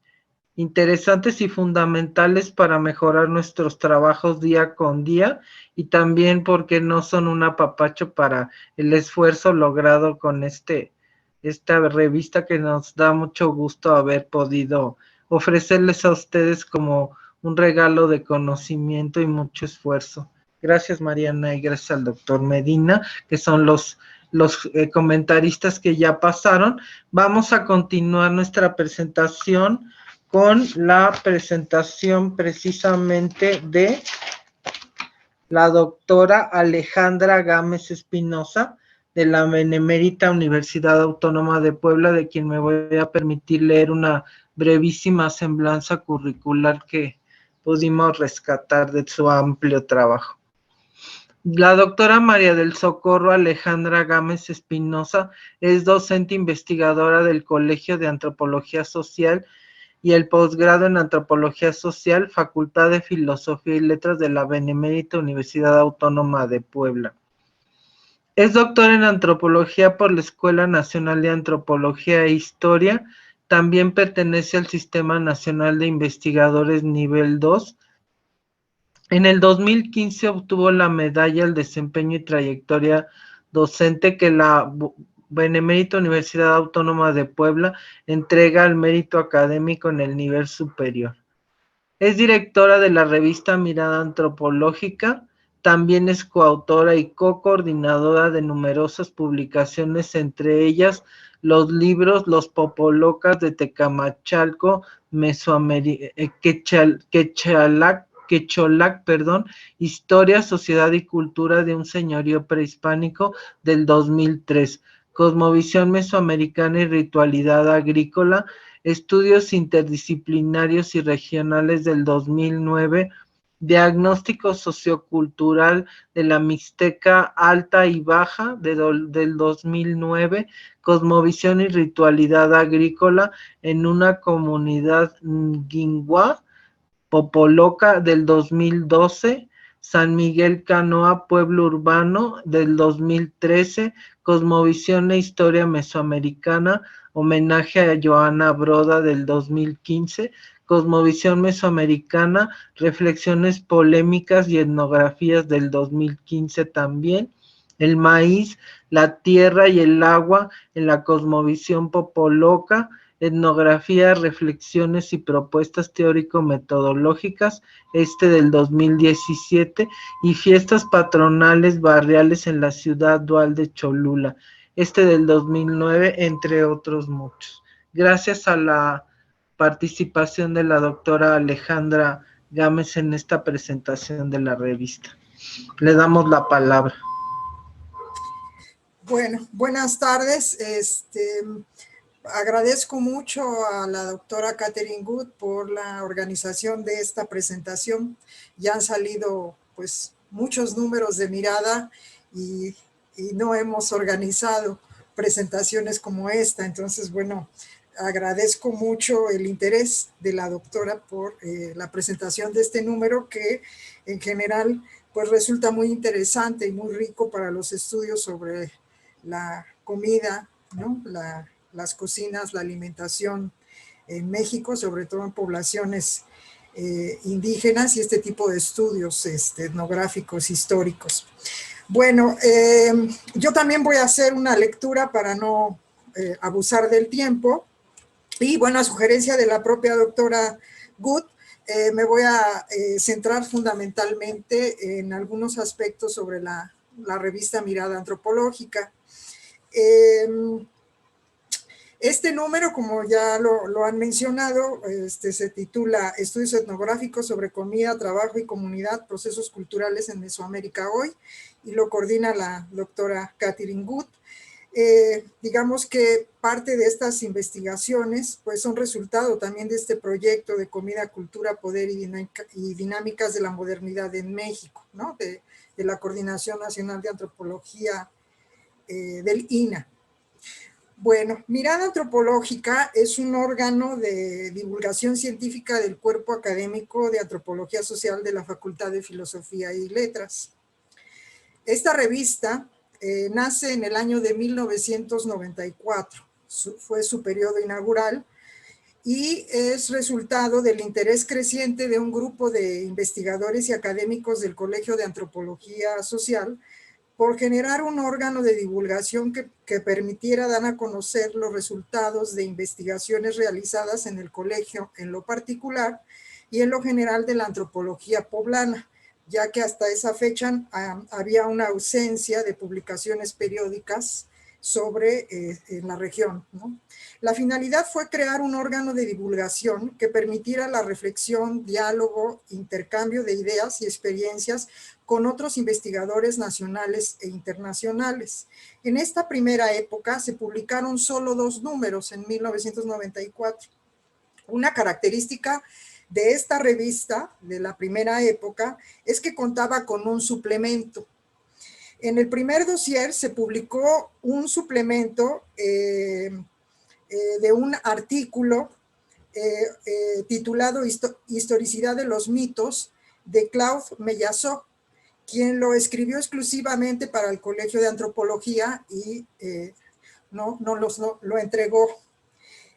B: interesantes y fundamentales para mejorar nuestros trabajos día con día, y también porque no son un apapacho para el esfuerzo logrado con esta revista, que nos da mucho gusto haber podido ofrecerles a ustedes como un regalo de conocimiento y mucho esfuerzo. Gracias, Mariana, y gracias al doctor Medina, que son los comentaristas que ya pasaron. Vamos a continuar nuestra presentación con la presentación precisamente de la doctora Alejandra Gámez Espinosa, de la Benemérita Universidad Autónoma de Puebla, de quien me voy a permitir leer una brevísima semblanza curricular que pudimos rescatar de su amplio trabajo. La doctora María del Socorro Alejandra Gámez Espinosa es docente investigadora del Colegio de Antropología Social y el posgrado en Antropología Social, Facultad de Filosofía y Letras de la Benemérita Universidad Autónoma de Puebla. Es doctora en Antropología por la Escuela Nacional de Antropología e Historia. También pertenece al Sistema Nacional de Investigadores Nivel 2. En el 2015 obtuvo la medalla al desempeño y trayectoria docente que la Benemérita Universidad Autónoma de Puebla entrega al mérito académico en el nivel superior. Es directora de la revista Mirada Antropológica, también es coautora y co-coordinadora de numerosas publicaciones, entre ellas los libros Los Popolocas de Tecamachalco, Quecholac, Historia, Sociedad y Cultura de un Señorío Prehispánico del 2003, Cosmovisión Mesoamericana y Ritualidad Agrícola, Estudios Interdisciplinarios y Regionales del 2009, Diagnóstico Sociocultural de la Mixteca Alta y Baja del 2009, Cosmovisión y Ritualidad Agrícola en una comunidad Nguingua, Popoloca del 2012, San Miguel Canoa, Pueblo Urbano del 2013, Cosmovisión e Historia Mesoamericana, homenaje a Joana Broda del 2015, Cosmovisión Mesoamericana, Reflexiones Polémicas y Etnografías del 2015 también, El maíz, la tierra y el agua en la Cosmovisión Popoloca, Etnografía, Reflexiones y Propuestas Teórico-Metodológicas, del 2017, y Fiestas Patronales Barriales en la Ciudad Dual de Cholula, del 2009, entre otros muchos. Gracias a la participación de la doctora Alejandra Gámez en esta presentación de la revista. Le damos la palabra.
F: Bueno, buenas tardes. Agradezco mucho a la doctora Catherine Good por la organización de esta presentación. Ya han salido pues muchos números de Mirada y no hemos organizado presentaciones como esta. Entonces, bueno, agradezco mucho el interés de la doctora por la presentación de este número que en general pues resulta muy interesante y muy rico para los estudios sobre la comida, ¿no? Las cocinas, la alimentación en México, sobre todo en poblaciones indígenas y este tipo de estudios etnográficos, históricos. Bueno, yo también voy a hacer una lectura para no abusar del tiempo y bueno, a sugerencia de la propia doctora Good, me voy a centrar fundamentalmente en algunos aspectos sobre la revista Mirada Antropológica. Este número, como ya lo han mencionado, se titula Estudios etnográficos sobre comida, trabajo y comunidad, procesos culturales en Mesoamérica hoy, y lo coordina la doctora Catherine Good. Digamos que parte de estas investigaciones pues son resultado también de este proyecto de comida, cultura, poder y dinámicas de la modernidad en México, ¿no? de la Coordinación Nacional de Antropología del INA. Bueno, Mirada Antropológica es un órgano de divulgación científica del cuerpo académico de Antropología Social de la Facultad de Filosofía y Letras. Esta revista nace en el año de 1994, fue su periodo inaugural y es resultado del interés creciente de un grupo de investigadores y académicos del Colegio de Antropología Social por generar un órgano de divulgación que permitiera dar a conocer los resultados de investigaciones realizadas en el colegio en lo particular y en lo general de la antropología poblana, ya que hasta esa fecha había una ausencia de publicaciones periódicas sobre en la región, ¿no? La finalidad fue crear un órgano de divulgación que permitiera la reflexión, diálogo, intercambio de ideas y experiencias con otros investigadores nacionales e internacionales. En esta primera época se publicaron solo 2 números en 1994. Una característica de esta revista de la primera época es que contaba con un suplemento. En el primer dossier se publicó un suplemento de un artículo titulado Historicidad de los mitos, de Claude Meillassoux, quien lo escribió exclusivamente para el Colegio de Antropología y lo entregó.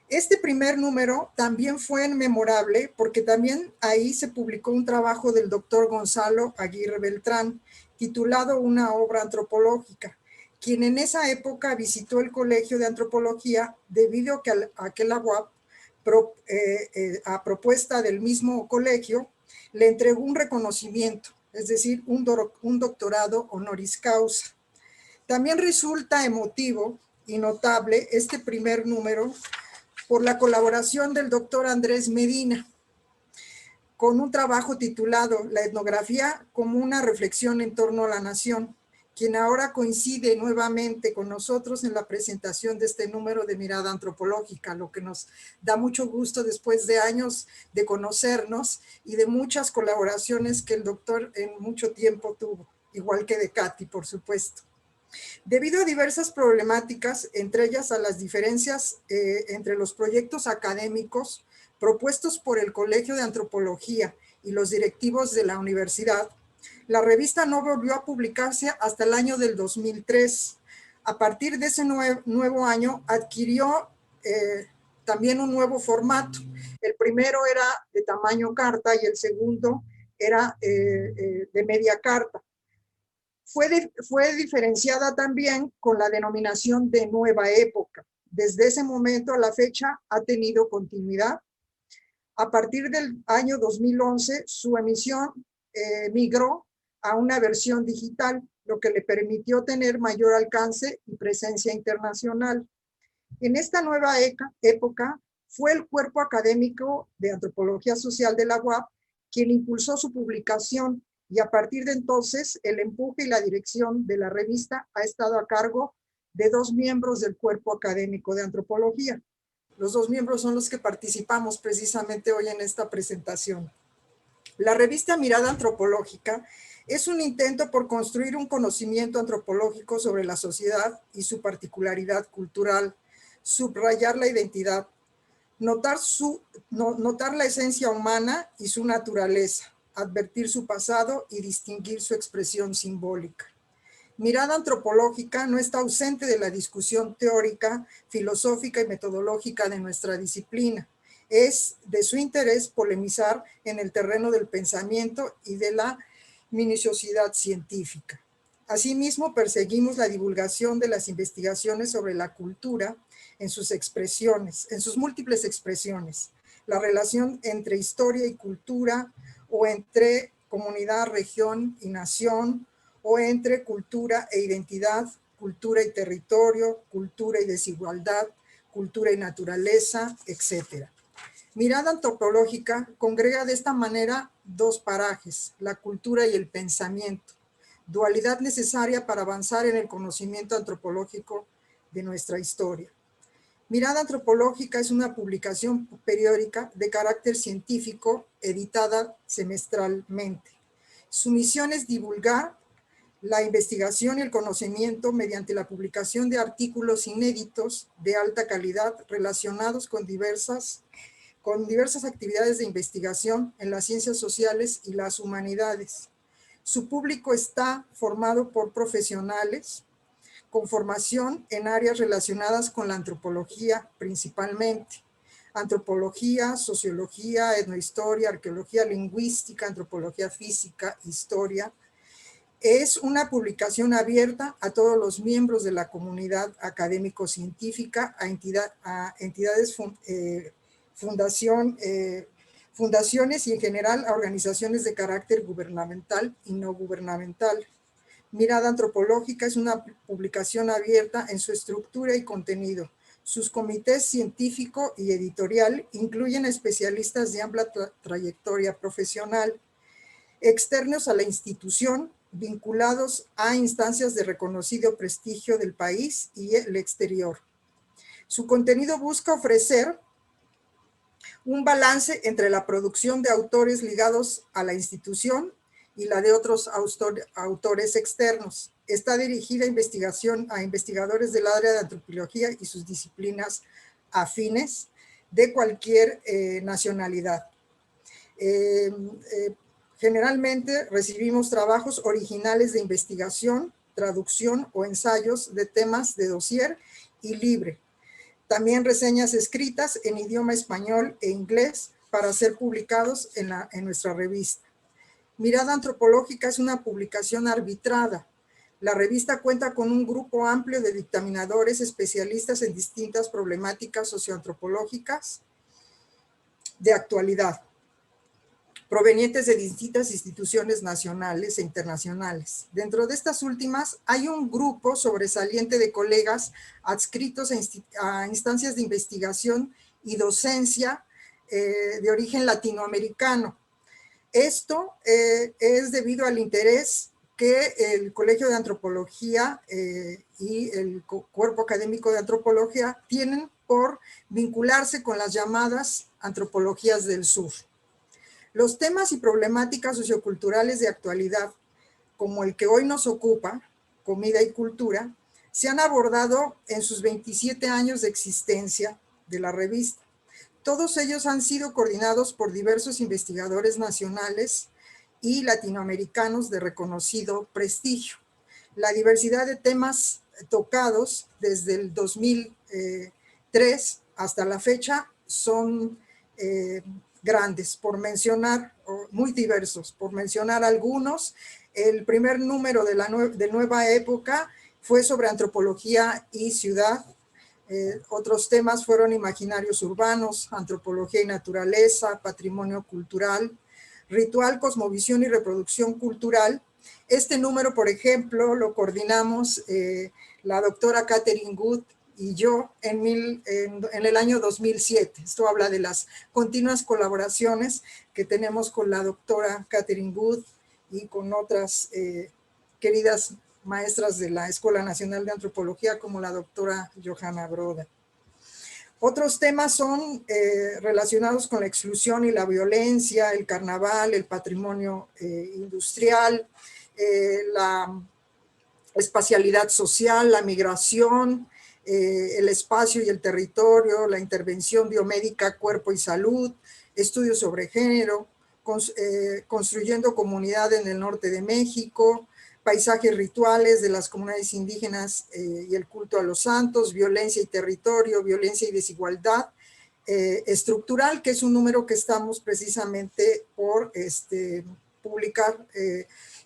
F: Este primer número también fue memorable porque también ahí se publicó un trabajo del doctor Gonzalo Aguirre Beltrán, titulado Una obra antropológica, quien en esa época visitó el Colegio de Antropología debido a que la UAP, a propuesta del mismo colegio, le entregó un reconocimiento, es decir, un doctorado honoris causa. También resulta emotivo y notable este primer número por la colaboración del doctor Andrés Medina, con un trabajo titulado La etnografía como una reflexión en torno a la nación, quien ahora coincide nuevamente con nosotros en la presentación de este número de Mirada Antropológica, lo que nos da mucho gusto después de años de conocernos y de muchas colaboraciones que el doctor en mucho tiempo tuvo, igual que de Katy, por supuesto. Debido a diversas problemáticas, entre ellas a las diferencias entre los proyectos académicos propuestos por el Colegio de Antropología y los directivos de la universidad, la revista no volvió a publicarse hasta el año del 2003. A partir de ese nuevo año adquirió también un nuevo formato. El primero era de tamaño carta y el segundo era de media carta. Fue diferenciada también con la denominación de Nueva Época. Desde ese momento a la fecha ha tenido continuidad. A partir del año 2011, su emisión migró a una versión digital, lo que le permitió tener mayor alcance y presencia internacional. En esta nueva época, fue el Cuerpo Académico de Antropología Social de la UAP quien impulsó su publicación, y a partir de entonces el empuje y la dirección de la revista ha estado a cargo de 2 miembros del Cuerpo Académico de Antropología. Los 2 miembros son los que participamos precisamente hoy en esta presentación. La revista Mirada Antropológica es un intento por construir un conocimiento antropológico sobre la sociedad y su particularidad cultural, subrayar la identidad, notar la esencia humana y su naturaleza, advertir su pasado y distinguir su expresión simbólica. Mirada Antropológica no está ausente de la discusión teórica, filosófica y metodológica de nuestra disciplina. Es de su interés polemizar en el terreno del pensamiento y de la minuciosidad científica. Asimismo, perseguimos la divulgación de las investigaciones sobre la cultura en sus expresiones, en sus múltiples expresiones, la relación entre historia y cultura, o entre comunidad, región y nación, o entre cultura e identidad, cultura y territorio, cultura y desigualdad, cultura y naturaleza, etc. Mirada Antropológica congrega de esta manera 2 parajes, la cultura y el pensamiento, dualidad necesaria para avanzar en el conocimiento antropológico de nuestra historia. Mirada Antropológica es una publicación periódica de carácter científico editada semestralmente. Su misión es divulgar la investigación y el conocimiento mediante la publicación de artículos inéditos de alta calidad relacionados con diversas actividades de investigación en las ciencias sociales y las humanidades. Su público está formado por profesionales con formación en áreas relacionadas con la antropología principalmente. Antropología, sociología, etnohistoria, arqueología lingüística, antropología física, historia. Es una publicación abierta a todos los miembros de la comunidad académico-científica, a entidades, fundación, fundaciones y en general a organizaciones de carácter gubernamental y no gubernamental. Mirada Antropológica es una publicación abierta en su estructura y contenido. Sus comités científico y editorial incluyen especialistas de amplia trayectoria profesional, externos a la institución, vinculados a instancias de reconocido prestigio del país y el exterior. Su contenido busca ofrecer un balance entre la producción de autores ligados a la institución y la de otros autores externos. Está dirigida a investigadores del área de antropología y sus disciplinas afines de cualquier nacionalidad. Generalmente recibimos trabajos originales de investigación, traducción o ensayos de temas de dossier y libre. También reseñas escritas en idioma español e inglés para ser publicados en nuestra revista. Mirada Antropológica es una publicación arbitrada. La revista cuenta con un grupo amplio de dictaminadores especialistas en distintas problemáticas socioantropológicas de actualidad, provenientes de distintas instituciones nacionales e internacionales. Dentro de estas últimas hay un grupo sobresaliente de colegas adscritos a instancias de investigación y docencia de origen latinoamericano. Esto es debido al interés que el Colegio de Antropología y el Cuerpo Académico de Antropología tienen por vincularse con las llamadas antropologías del sur. Los temas y problemáticas socioculturales de actualidad, como el que hoy nos ocupa, comida y cultura, se han abordado en sus 27 años de existencia de la revista. Todos ellos han sido coordinados por diversos investigadores nacionales y latinoamericanos de reconocido prestigio. La diversidad de temas tocados desde el 2003 hasta la fecha son grandes, por mencionar, muy diversos, por mencionar algunos. El primer número de Nueva Época fue sobre antropología y ciudad. Otros temas fueron imaginarios urbanos, antropología y naturaleza, patrimonio cultural, ritual, cosmovisión y reproducción cultural. Este número, por ejemplo, lo coordinamos la doctora Catherine Good y yo en el año 2007. Esto habla de las continuas colaboraciones que tenemos con la doctora Catherine Good y con otras queridas maestras de la Escuela Nacional de Antropología como la doctora Johanna Broda. Otros temas son relacionados con la exclusión y la violencia, el carnaval, el patrimonio industrial, la espacialidad social, la migración, el espacio y el territorio, la intervención biomédica, cuerpo y salud, estudios sobre género, construyendo comunidad en el norte de México, paisajes rituales de las comunidades indígenas y el culto a los santos, violencia y territorio, violencia y desigualdad estructural, que es un número que estamos precisamente por publicar.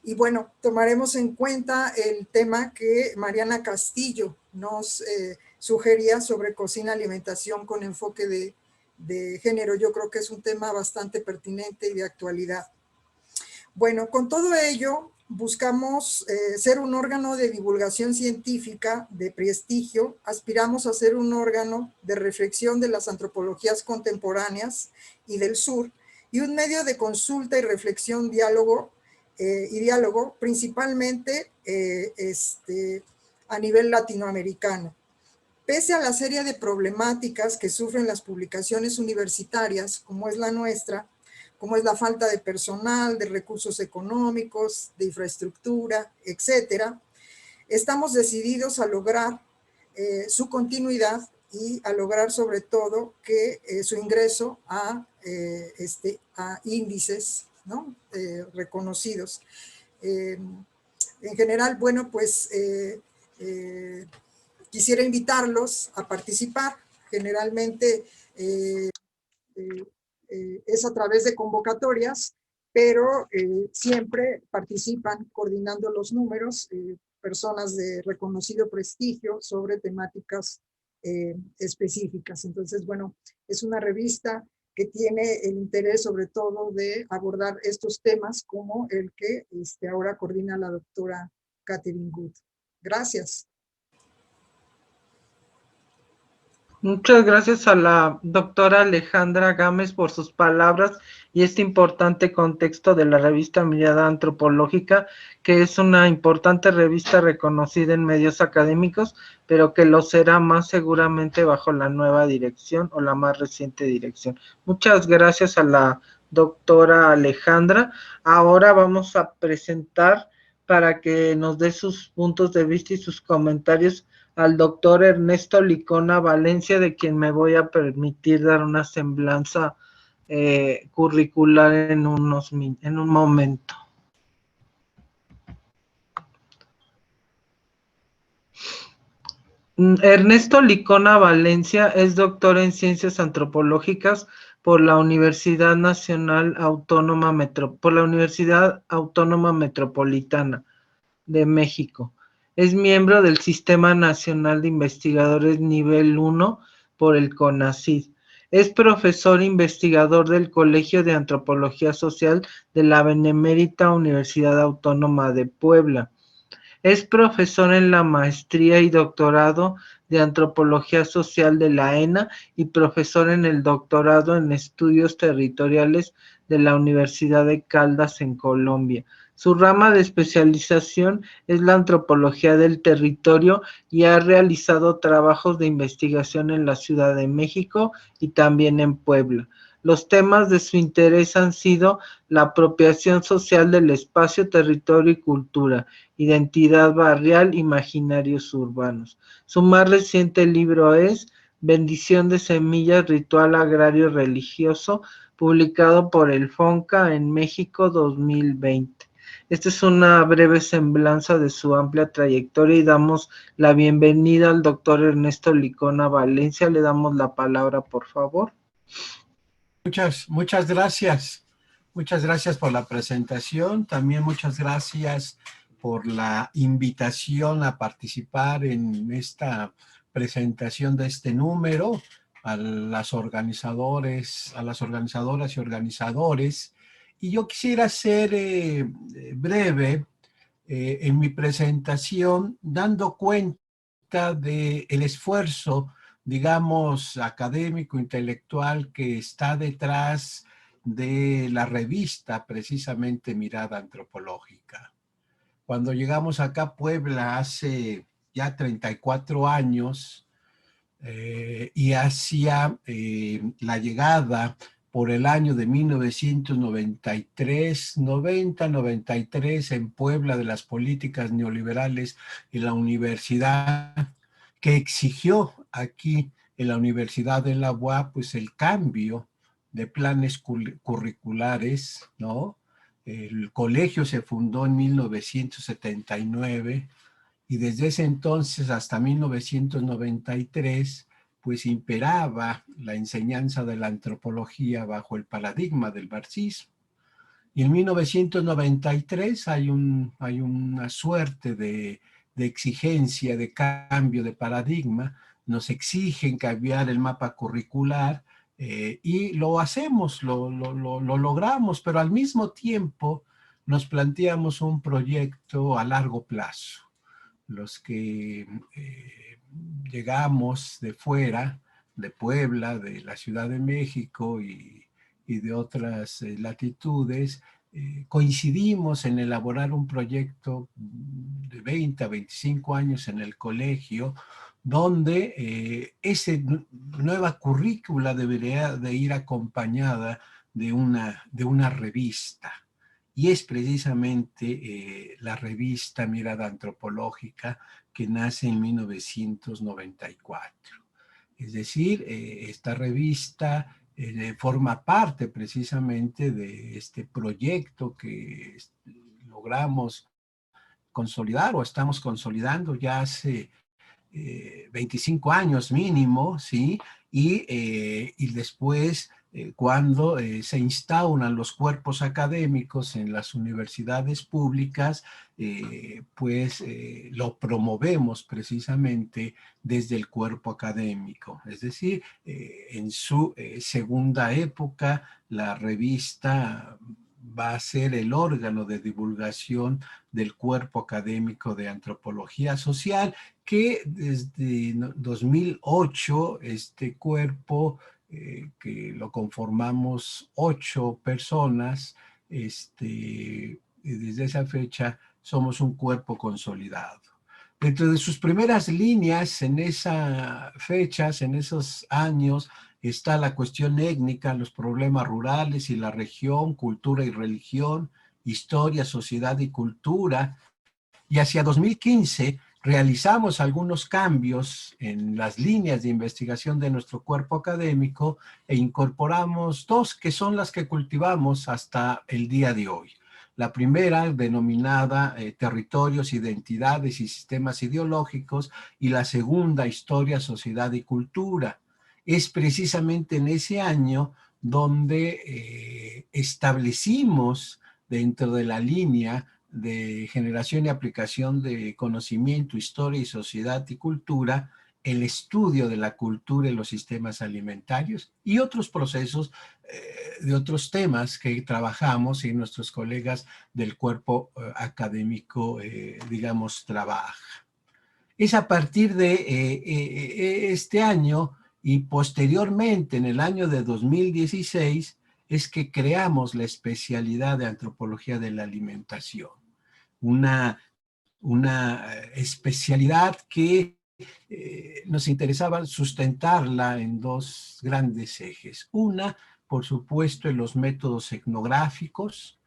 F: Y bueno, tomaremos en cuenta el tema que Mariana Castillo nos sugería sobre cocina, alimentación con enfoque de género. Yo creo que es un tema bastante pertinente y de actualidad. Bueno, con todo ello, buscamos ser un órgano de divulgación científica de prestigio, aspiramos a ser un órgano de reflexión de las antropologías contemporáneas y del sur, y un medio de consulta y reflexión, diálogo, principalmente a nivel latinoamericano. Pese a la serie de problemáticas que sufren las publicaciones universitarias, como es la nuestra, como es la falta de personal, de recursos económicos, de infraestructura, etcétera, estamos decididos a lograr su continuidad y a lograr sobre todo que su ingreso a índices, ¿no? Reconocidos. En general, bueno, pues quisiera invitarlos a participar. Generalmente es a través de convocatorias, pero siempre participan coordinando los números personas de reconocido prestigio sobre temáticas específicas. Entonces, bueno, es una revista que tiene el interés sobre todo de abordar estos temas como el que ahora coordina la doctora Catherine Good. Gracias.
B: Muchas gracias a la doctora Alejandra Gámez por sus palabras y este importante contexto de la revista Mirada Antropológica, que es una importante revista reconocida en medios académicos, pero que lo será más seguramente bajo la nueva dirección o la más reciente dirección. Muchas gracias a la doctora Alejandra. Ahora vamos a presentar para que nos dé sus puntos de vista y sus comentarios al doctor Ernesto Licona Valencia, de quien me voy a permitir dar una semblanza curricular en un momento. Ernesto Licona Valencia es doctor en Ciencias Antropológicas por la Universidad Autónoma Metropolitana de México. Es miembro del Sistema Nacional de Investigadores Nivel 1 por el CONACYT. Es profesor investigador del Colegio de Antropología Social de la Benemérita Universidad Autónoma de Puebla. Es profesor en la maestría y doctorado de Antropología Social de la ENA y profesor en el doctorado en Estudios Territoriales de la Universidad de Caldas en Colombia. Su rama de especialización es la antropología del territorio y ha realizado trabajos de investigación en la Ciudad de México y también en Puebla. Los temas de su interés han sido la apropiación social del espacio, territorio y cultura, identidad barrial, imaginarios urbanos. Su más reciente libro es Bendición de Semillas, Ritual Agrario Religioso, publicado por el FONCA en México 2020. Esta es una breve semblanza de su amplia trayectoria y damos la bienvenida al doctor Ernesto Licona Valencia. Le damos la palabra, por favor.
G: Muchas gracias. Muchas gracias por la presentación. También muchas gracias por la invitación a participar en esta presentación de este número, a las organizadoras y organizadores. Y yo quisiera ser breve en mi presentación, dando cuenta del esfuerzo, digamos, académico, intelectual que está detrás de la revista, precisamente Mirada Antropológica. Cuando llegamos acá a Puebla hace ya 34 años y hacia la llegada por el año de 1993, 93 en Puebla de las políticas neoliberales y la universidad que exigió aquí en la Universidad de la UAP pues el cambio de planes curriculares, ¿no? El colegio se fundó en 1979 y desde ese entonces hasta 1993 pues imperaba la enseñanza de la antropología bajo el paradigma del marxismo. Y en 1993 hay una suerte de exigencia, de cambio de paradigma. Nos exigen cambiar el mapa curricular y lo hacemos, lo logramos, pero al mismo tiempo nos planteamos un proyecto a largo plazo. Los que llegamos de fuera, de Puebla, de la Ciudad de México y de otras latitudes, coincidimos en elaborar un proyecto de 20 a 25 años en el colegio, donde esa nueva currícula debería de ir acompañada de una revista. Y es precisamente la revista Mirada Antropológica que nace en 1994. Es decir, esta revista forma parte precisamente de este proyecto que logramos consolidar o estamos consolidando ya hace 25 años mínimo, ¿sí? Y después cuando se instauran los cuerpos académicos en las universidades públicas, pues lo promovemos precisamente desde el cuerpo académico. Es decir, en su segunda época, la revista va a ser el órgano de divulgación del cuerpo académico de antropología social, que desde 2008 este cuerpo, que lo conformamos 8 personas, desde esa fecha somos un cuerpo consolidado. Dentro de sus primeras líneas en esas fechas, en esos años, está la cuestión étnica, los problemas rurales y la región, cultura y religión, historia, sociedad y cultura. Y hacia 2015 realizamos algunos cambios en las líneas de investigación de nuestro cuerpo académico e incorporamos 2 que son las que cultivamos hasta el día de hoy. La primera, denominada Territorios, Identidades y Sistemas Ideológicos, y la segunda, Historia, Sociedad y Cultura. Es precisamente en ese año donde establecimos dentro de la línea de generación y aplicación de conocimiento, historia y sociedad y cultura, el estudio de la cultura y los sistemas alimentarios y otros procesos de otros temas que trabajamos y nuestros colegas del cuerpo académico, digamos, trabajan. Es a partir de este año y posteriormente, en el año de 2016, es que creamos la especialidad de antropología de la alimentación. Una especialidad que nos interesaba sustentarla en 2 grandes ejes. Una, por supuesto, en los métodos etnográficos,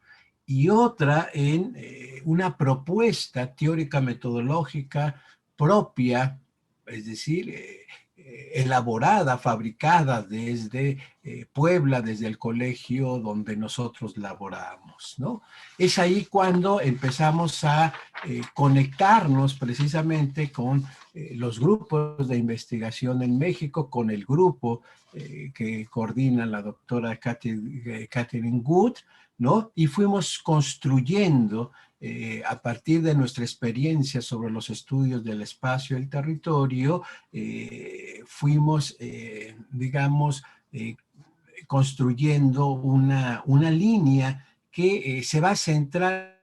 G: y otra en una propuesta teórica metodológica propia, es decir, elaborada, fabricada desde Puebla, desde el colegio donde nosotros laboramos, ¿no? Es ahí cuando empezamos a conectarnos precisamente con los grupos de investigación en México, con el grupo que coordina la doctora Catherine Good, ¿no? Y fuimos construyendo a partir de nuestra experiencia sobre los estudios del espacio y el territorio, fuimos, digamos, construyendo una línea que se va a centrar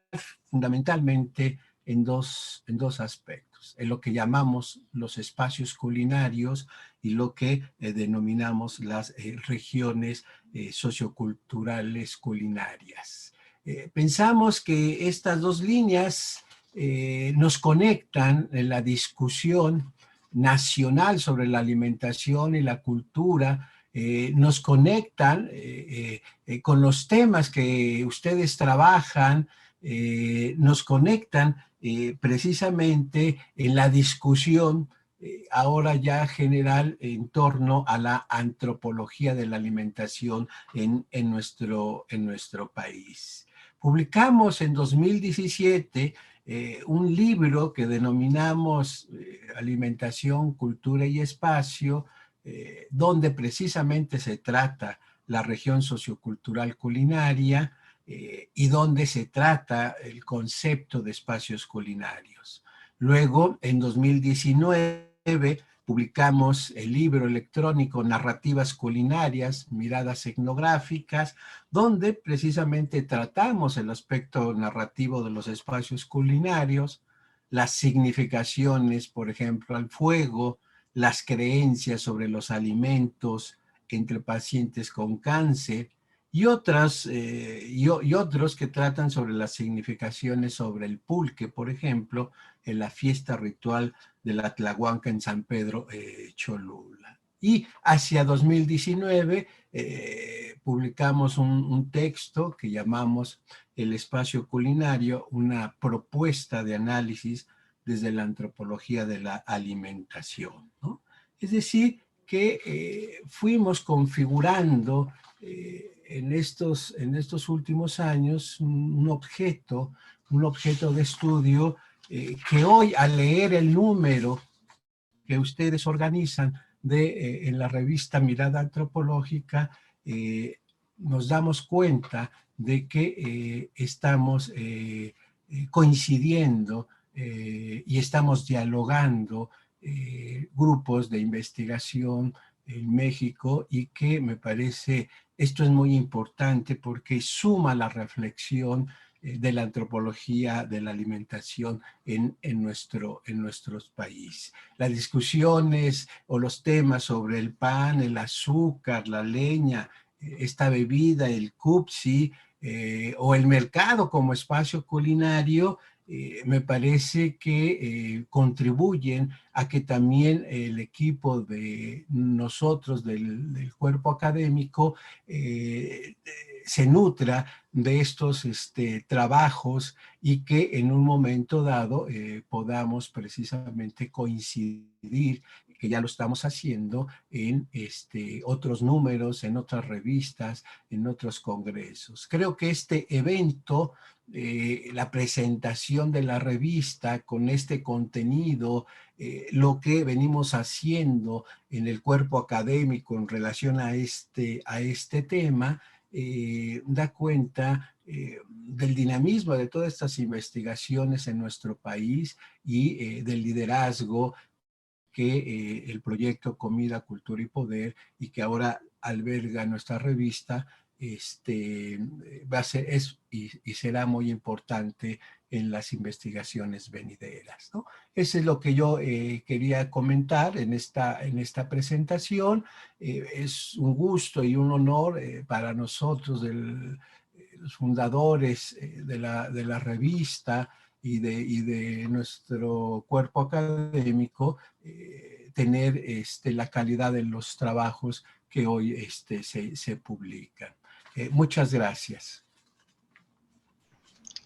G: fundamentalmente en dos aspectos, en lo que llamamos los espacios culinarios y lo que denominamos las regiones socioculturales culinarias. Pensamos que estas 2 líneas nos conectan en la discusión nacional sobre la alimentación y la cultura, nos conectan con los temas que ustedes trabajan, nos conectan precisamente en la discusión ahora ya general en torno a la antropología de la alimentación en nuestro país. Publicamos en 2017 un libro que denominamos Alimentación, Cultura y Espacio, donde precisamente se trata la región sociocultural culinaria y donde se trata el concepto de espacios culinarios. Luego, en 2019, publicamos el libro electrónico Narrativas Culinarias, Miradas Etnográficas, donde precisamente tratamos el aspecto narrativo de los espacios culinarios, las significaciones, por ejemplo, al fuego, las creencias sobre los alimentos entre pacientes con cáncer, y otros que tratan sobre las significaciones sobre el pulque, por ejemplo, en la fiesta ritual de la Tlahuanca en San Pedro Cholula. Y hacia 2019 publicamos un texto que llamamos El espacio culinario, una propuesta de análisis desde la antropología de la alimentación, ¿no? Es decir, que fuimos configurando en estos últimos años un objeto de estudio que hoy, al leer el número que ustedes organizan en la revista Mirada Antropológica, nos damos cuenta de que estamos coincidiendo y estamos dialogando grupos de investigación en México, y que me parece esto es muy importante porque suma la reflexión de la antropología de la alimentación en nuestro país. Las discusiones o los temas sobre el pan, el azúcar, la leña, esta bebida, el cupsi, o el mercado como espacio culinario, me parece que contribuyen a que también el equipo de nosotros, del cuerpo académico, se nutra de estos trabajos, y que en un momento dado podamos precisamente coincidir, que ya lo estamos haciendo, en otros números, en otras revistas, en otros congresos. Creo que este evento, la presentación de la revista con este contenido, lo que venimos haciendo en el cuerpo académico en relación a este tema, da cuenta del dinamismo de todas estas investigaciones en nuestro país, y del liderazgo que el proyecto Comida, Cultura y Poder, y que ahora alberga nuestra revista, va a ser y será muy importante en las investigaciones venideras, ¿no? Eso es lo que yo quería comentar en esta presentación. Es un gusto y un honor para nosotros, los fundadores de la revista y de nuestro cuerpo académico, tener la calidad de los trabajos que hoy se publican. Muchas gracias.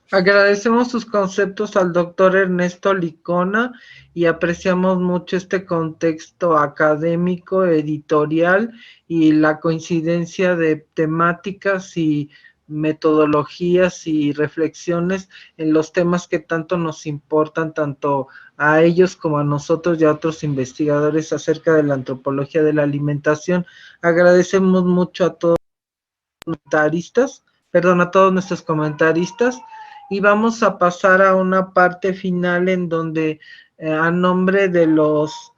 B: Agradecemos sus conceptos al doctor Ernesto Licona y apreciamos mucho este contexto académico, editorial y la coincidencia de temáticas y metodologías y reflexiones en los temas que tanto nos importan, tanto a ellos como a nosotros y a otros investigadores acerca de la antropología de la alimentación. Agradecemos mucho a todos a todos nuestros comentaristas, y vamos a pasar a una parte final en donde a nombre de los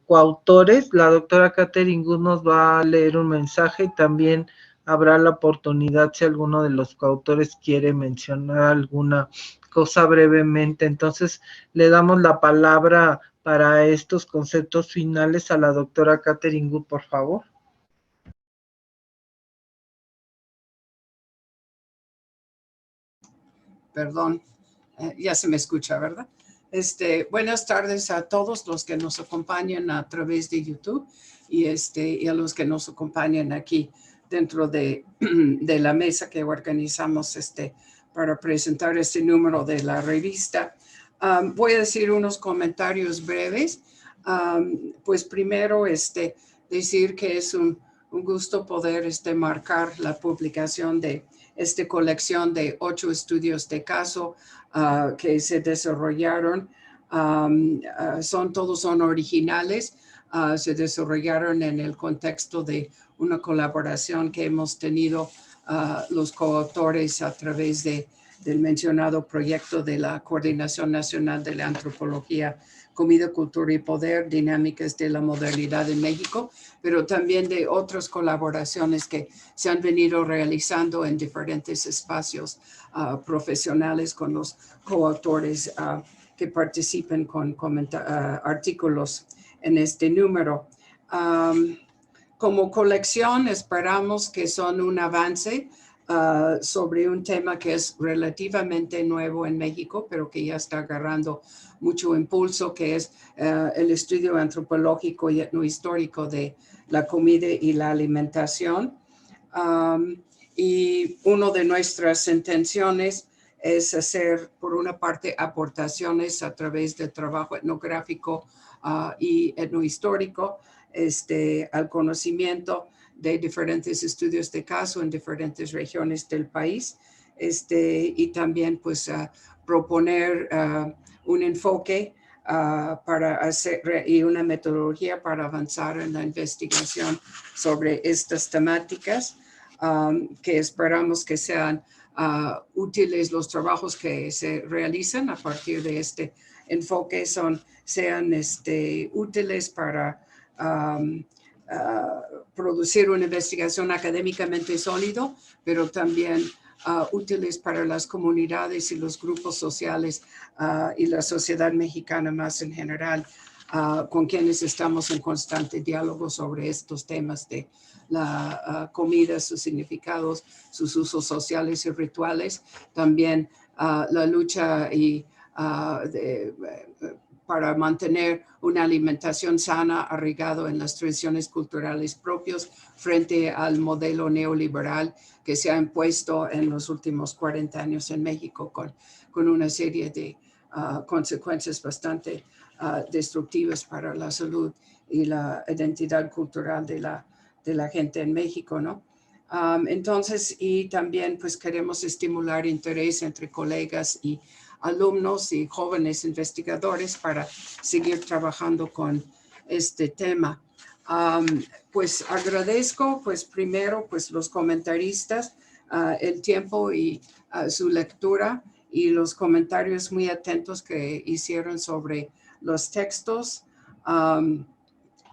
B: coautores, la doctora Catherine Good nos va a leer un mensaje, y también habrá la oportunidad si alguno de los coautores quiere mencionar alguna cosa brevemente. Entonces le damos la palabra para estos conceptos finales a la doctora Catherine Good, por favor.
H: Perdón, ya se me escucha, ¿verdad? Buenas tardes a todos los que nos acompañan a través de YouTube, y a los que nos acompañan aquí dentro de la mesa que organizamos para presentar este número de la revista. Voy a decir unos comentarios breves. Pues primero, decir que es un gusto poder marcar la publicación de esta colección de 8 estudios de caso que se desarrollaron. Todos son originales, se desarrollaron en el contexto de una colaboración que hemos tenido los coautores a través del mencionado proyecto de la Coordinación Nacional de la Antropología, Comida, Cultura y Poder, Dinámicas de la Modernidad en México, pero también de otras colaboraciones que se han venido realizando en diferentes espacios profesionales con los coautores que participen con artículos en este número. Como colección, esperamos que son un avance sobre un tema que es relativamente nuevo en México, pero que ya está agarrando mucho impulso, que es el estudio antropológico y etnohistórico de la comida y la alimentación. Y una de nuestras intenciones es hacer, por una parte, aportaciones a través del trabajo etnográfico y etnohistórico al conocimiento de diferentes estudios de caso en diferentes regiones del país, y también pues proponer un enfoque para hacer y una metodología para avanzar en la investigación sobre estas temáticas, que esperamos que sean útiles. Los trabajos que se realizan a partir de este enfoque sean útiles para producir una investigación académicamente sólido, pero también útiles para las comunidades y los grupos sociales y la sociedad mexicana más en general, con quienes estamos en constante diálogo sobre estos temas de la comida, sus significados, sus usos sociales y rituales. También la lucha para mantener una alimentación sana arraigado en las tradiciones culturales propios frente al modelo neoliberal que se ha impuesto en los últimos 40 años en México con una serie de consecuencias bastante destructivas para la salud y la identidad cultural de la gente en México, ¿no? Entonces, y también pues queremos estimular interés entre colegas y alumnos y jóvenes investigadores para seguir trabajando con este tema. Pues agradezco pues primero pues los comentaristas, el tiempo y su lectura y los comentarios muy atentos que hicieron sobre los textos,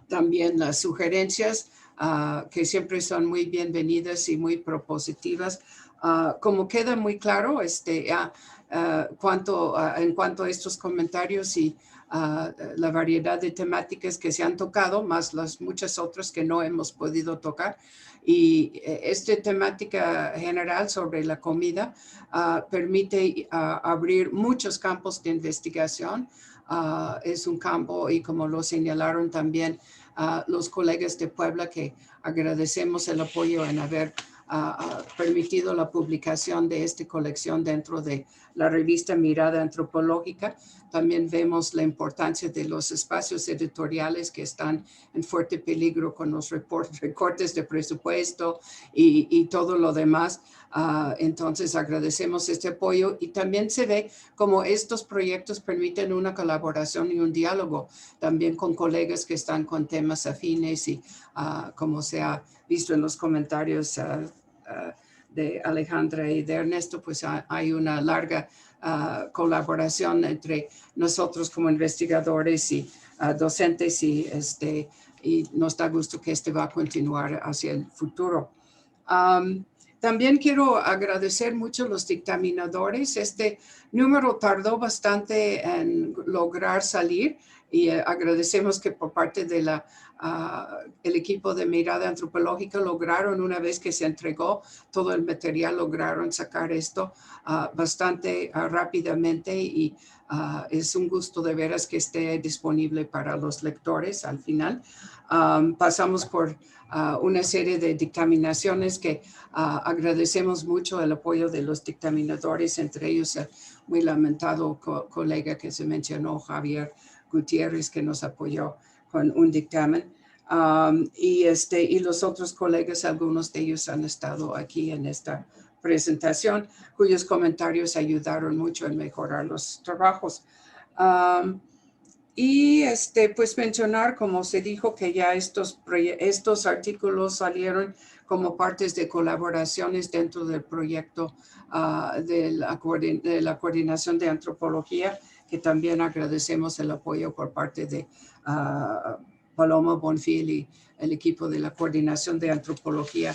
H: también las sugerencias que siempre son muy bienvenidas y muy propositivas. Como queda muy claro, en cuanto a estos comentarios y la variedad de temáticas que se han tocado, más las muchas otras que no hemos podido tocar. Y esta temática general sobre la comida permite abrir muchos campos de investigación. Es un campo, y como lo señalaron también los colegas de Puebla, que agradecemos el apoyo en haber permitido la publicación de esta colección dentro de la revista Mirada Antropológica. También vemos la importancia de los espacios editoriales que están en fuerte peligro con los recortes de presupuesto y todo lo demás. Entonces agradecemos este apoyo, y también se ve como estos proyectos permiten una colaboración y un diálogo también con colegas que están con temas afines, y como se ha visto en los comentarios de Alejandra y de Ernesto, pues hay una larga colaboración entre nosotros como investigadores y docentes, y nos da gusto que va a continuar hacia el futuro. También quiero agradecer mucho a los dictaminadores. Este número tardó bastante en lograr salir, y agradecemos que por parte de el equipo de Mirada Antropológica lograron, una vez que se entregó todo el material, lograron sacar esto bastante rápidamente, y es un gusto de veras que esté disponible para los lectores al final. Pasamos por una serie de dictaminaciones que agradecemos mucho el apoyo de los dictaminadores, entre ellos el muy lamentado colega que se mencionó, Javier Gutiérrez, que nos apoyó con un dictamen. Y los otros colegas, algunos de ellos han estado aquí en esta presentación, cuyos comentarios ayudaron mucho en mejorar los trabajos. Pues mencionar, como se dijo, que ya estos artículos salieron como partes de colaboraciones dentro del proyecto de la Coordinación de Antropología, que también agradecemos el apoyo por parte de Paloma Bonfil y el equipo de la Coordinación de Antropología,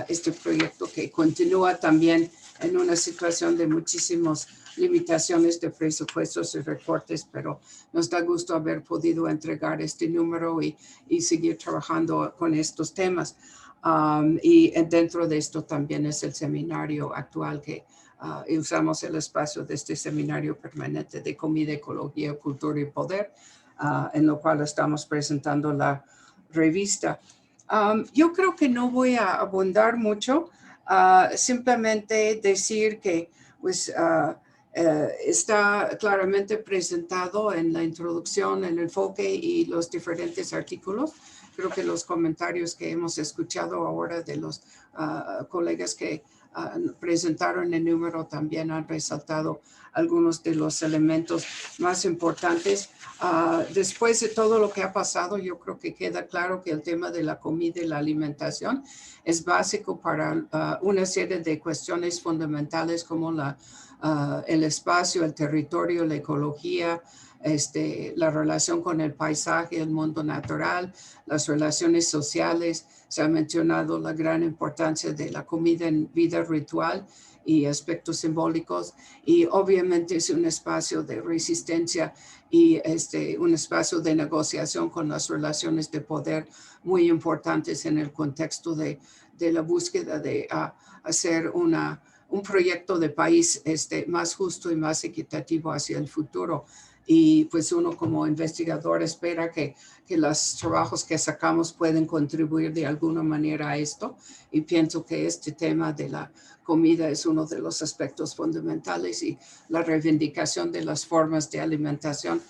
H: este proyecto que continúa también en una situación de muchísimas limitaciones de presupuestos y recortes, pero nos da gusto haber podido entregar este número y seguir trabajando con estos temas. Y dentro de esto también es el seminario actual que usamos el espacio de este seminario permanente de comida, ecología, cultura y poder, en lo cual estamos presentando la revista. Yo creo que no voy a abundar mucho, simplemente decir que pues, está claramente presentado en la introducción, el enfoque y los diferentes artículos creo que los comentarios que hemos escuchado ahora de los colegas que presentaron el número también han resaltado algunos de los elementos más importantes. Después de todo lo que ha pasado, yo creo que queda claro que el tema de la comida y la alimentación es básico para una serie de cuestiones fundamentales como el espacio, el territorio, la ecología, la relación con el paisaje, el mundo natural, las relaciones sociales. Se ha mencionado la gran importancia de la comida en vida ritual y aspectos simbólicos, y obviamente es un espacio de resistencia y un espacio de negociación con las relaciones de poder muy importantes en el contexto de la búsqueda de hacer un proyecto de país más justo y más equitativo hacia el futuro. Y pues uno como investigador espera que los trabajos que sacamos pueden contribuir de alguna manera a esto. Y pienso que este tema de la comida es uno de los aspectos fundamentales, y la reivindicación de las formas de alimentación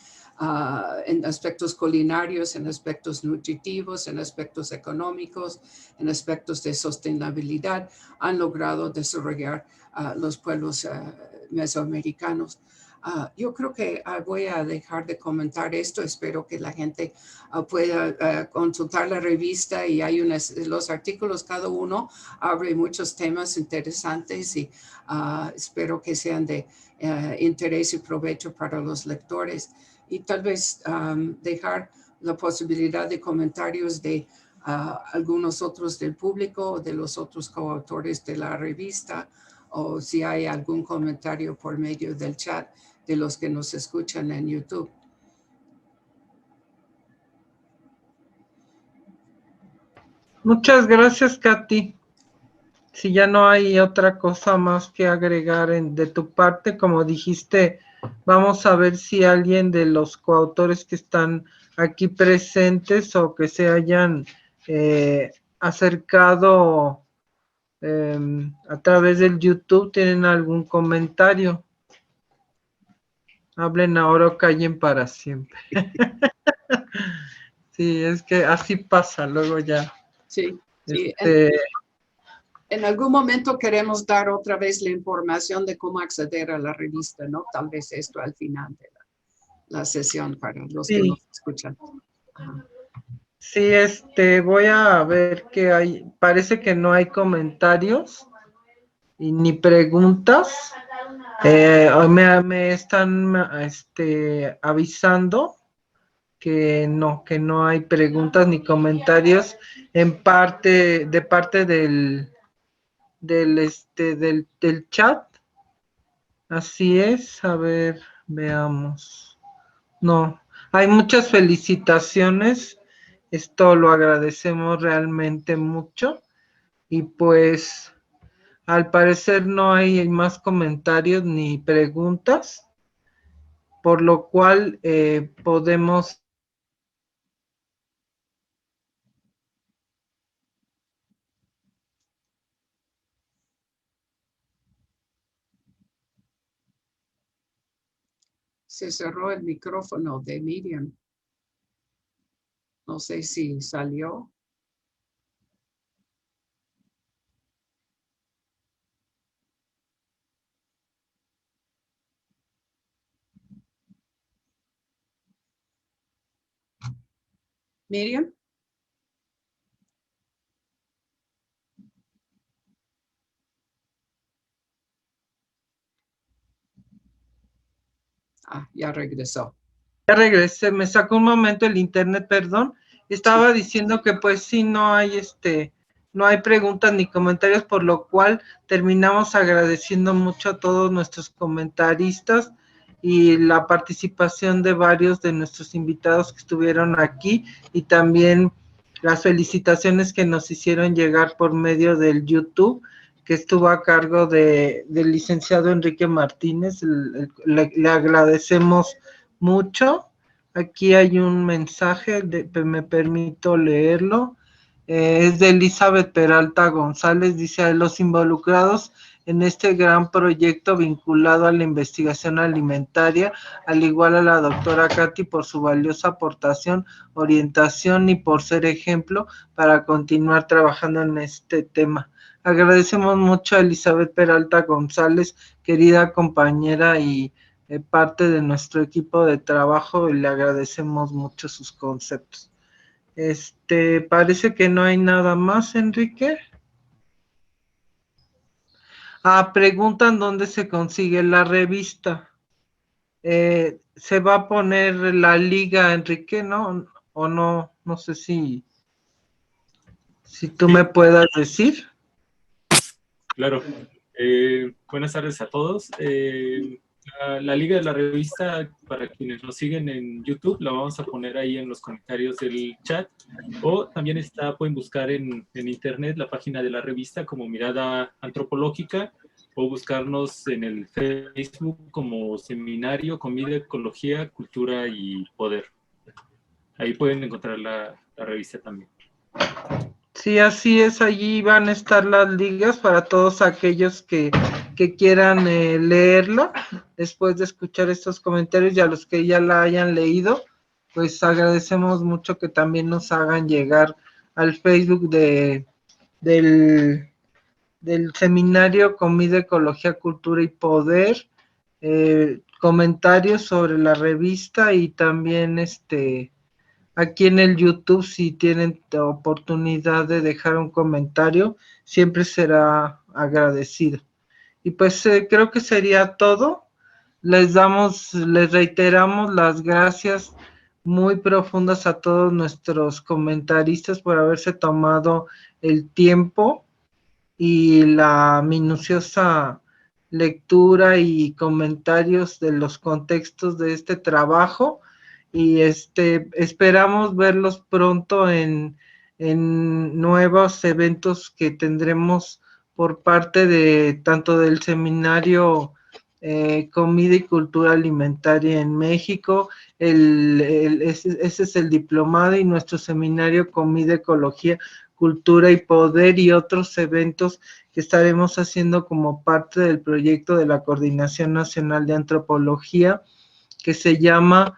H: en aspectos culinarios, en aspectos nutritivos, en aspectos económicos, en aspectos de sostenibilidad, han logrado desarrollar los pueblos mesoamericanos. Yo creo que voy a dejar de comentar esto. Espero que la gente pueda consultar la revista, y hay los artículos, cada uno abre muchos temas interesantes, y espero que sean de interés y provecho para los lectores. Y tal vez dejar la posibilidad de comentarios de algunos otros del público o de los otros coautores de la revista, o si hay algún comentario por medio del chat de los que nos escuchan en YouTube.
B: Muchas gracias, Katy. Si ya no hay otra cosa más que agregar de tu parte, como dijiste, vamos a ver si alguien de los coautores que están aquí presentes o que se hayan acercado a través del YouTube tienen algún comentario. Hablen ahora o callen para siempre. Sí, es que así pasa, luego ya.
H: Sí, sí. En algún momento queremos dar otra vez la información de cómo acceder a la revista, ¿no? Tal vez esto al final de la sesión para los que nos escuchan. Ajá.
B: Sí, voy a ver qué hay. Parece que no hay comentarios y ni preguntas. Me están avisando que no hay preguntas ni comentarios de parte del chat. Así es, a ver, veamos. No, hay muchas felicitaciones, esto lo agradecemos realmente mucho, y pues al parecer no hay más comentarios ni preguntas, por lo cual podemos
H: Se cerró el micrófono de Miriam. No sé si salió. Miriam. Ya regresó.
B: Ya regresé, me sacó un momento el internet, perdón. Estaba diciendo que pues sí, no hay no hay preguntas ni comentarios, por lo cual terminamos agradeciendo mucho a todos nuestros comentaristas y la participación de varios de nuestros invitados que estuvieron aquí, y también las felicitaciones que nos hicieron llegar por medio del YouTube, que estuvo a cargo del licenciado Enrique Martínez. Le agradecemos mucho. Aquí hay un mensaje, me permito leerlo. Es de Elizabeth Peralta González, dice: a los involucrados en este gran proyecto vinculado a la investigación alimentaria, al igual a la doctora Katy por su valiosa aportación, orientación y por ser ejemplo para continuar trabajando en este tema. Agradecemos mucho a Elizabeth Peralta González, querida compañera y parte de nuestro equipo de trabajo, y le agradecemos mucho sus conceptos. Parece que no hay nada más, Enrique. Preguntan dónde se consigue la revista. Se va a poner la liga, Enrique, ¿no? O no, no sé si tú me puedas decir.
I: Claro. Buenas tardes a todos. La liga de la revista, para quienes nos siguen en YouTube, la vamos a poner ahí en los comentarios del chat, o también pueden buscar en internet la página de la revista como Mirada Antropológica, o buscarnos en el Facebook como Seminario Comida, Ecología, Cultura y Poder. Ahí pueden encontrar la revista también.
B: Sí, así es, allí van a estar las ligas para todos aquellos que quieran leerla después de escuchar estos comentarios, y a los que ya la hayan leído, pues agradecemos mucho que también nos hagan llegar al Facebook del Seminario Comida, Ecología, Cultura y Poder, comentarios sobre la revista, y también aquí en el YouTube, si tienen oportunidad de dejar un comentario, siempre será agradecido. Y pues creo que sería todo. Les reiteramos las gracias muy profundas a todos nuestros comentaristas por haberse tomado el tiempo y la minuciosa lectura y comentarios de los contextos de este trabajo. Y esperamos verlos pronto en nuevos eventos que tendremos por parte de tanto del Seminario Comida y Cultura Alimentaria en México, ese es el diplomado, y nuestro Seminario Comida, Ecología, Cultura y Poder, y otros eventos que estaremos haciendo como parte del proyecto de la Coordinación Nacional de Antropología, que se llama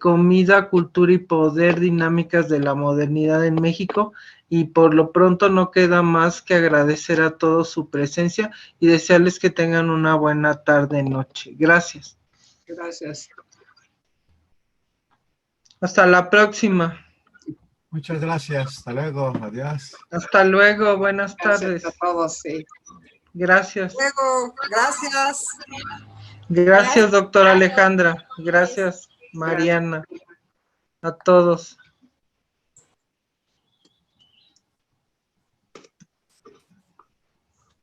B: Comida, Cultura y Poder, Dinámicas de la Modernidad en México. Y por lo pronto no queda más que agradecer a todos su presencia y desearles que tengan una buena tarde, noche. Gracias.
H: Gracias.
B: Hasta la próxima.
G: Muchas gracias. Hasta luego. Adiós.
B: Hasta luego. Buenas tardes.
H: Gracias a todos, sí.
B: Gracias.
F: Luego, gracias.
B: Gracias, doctora Alejandra. Gracias, Mariana. A todos.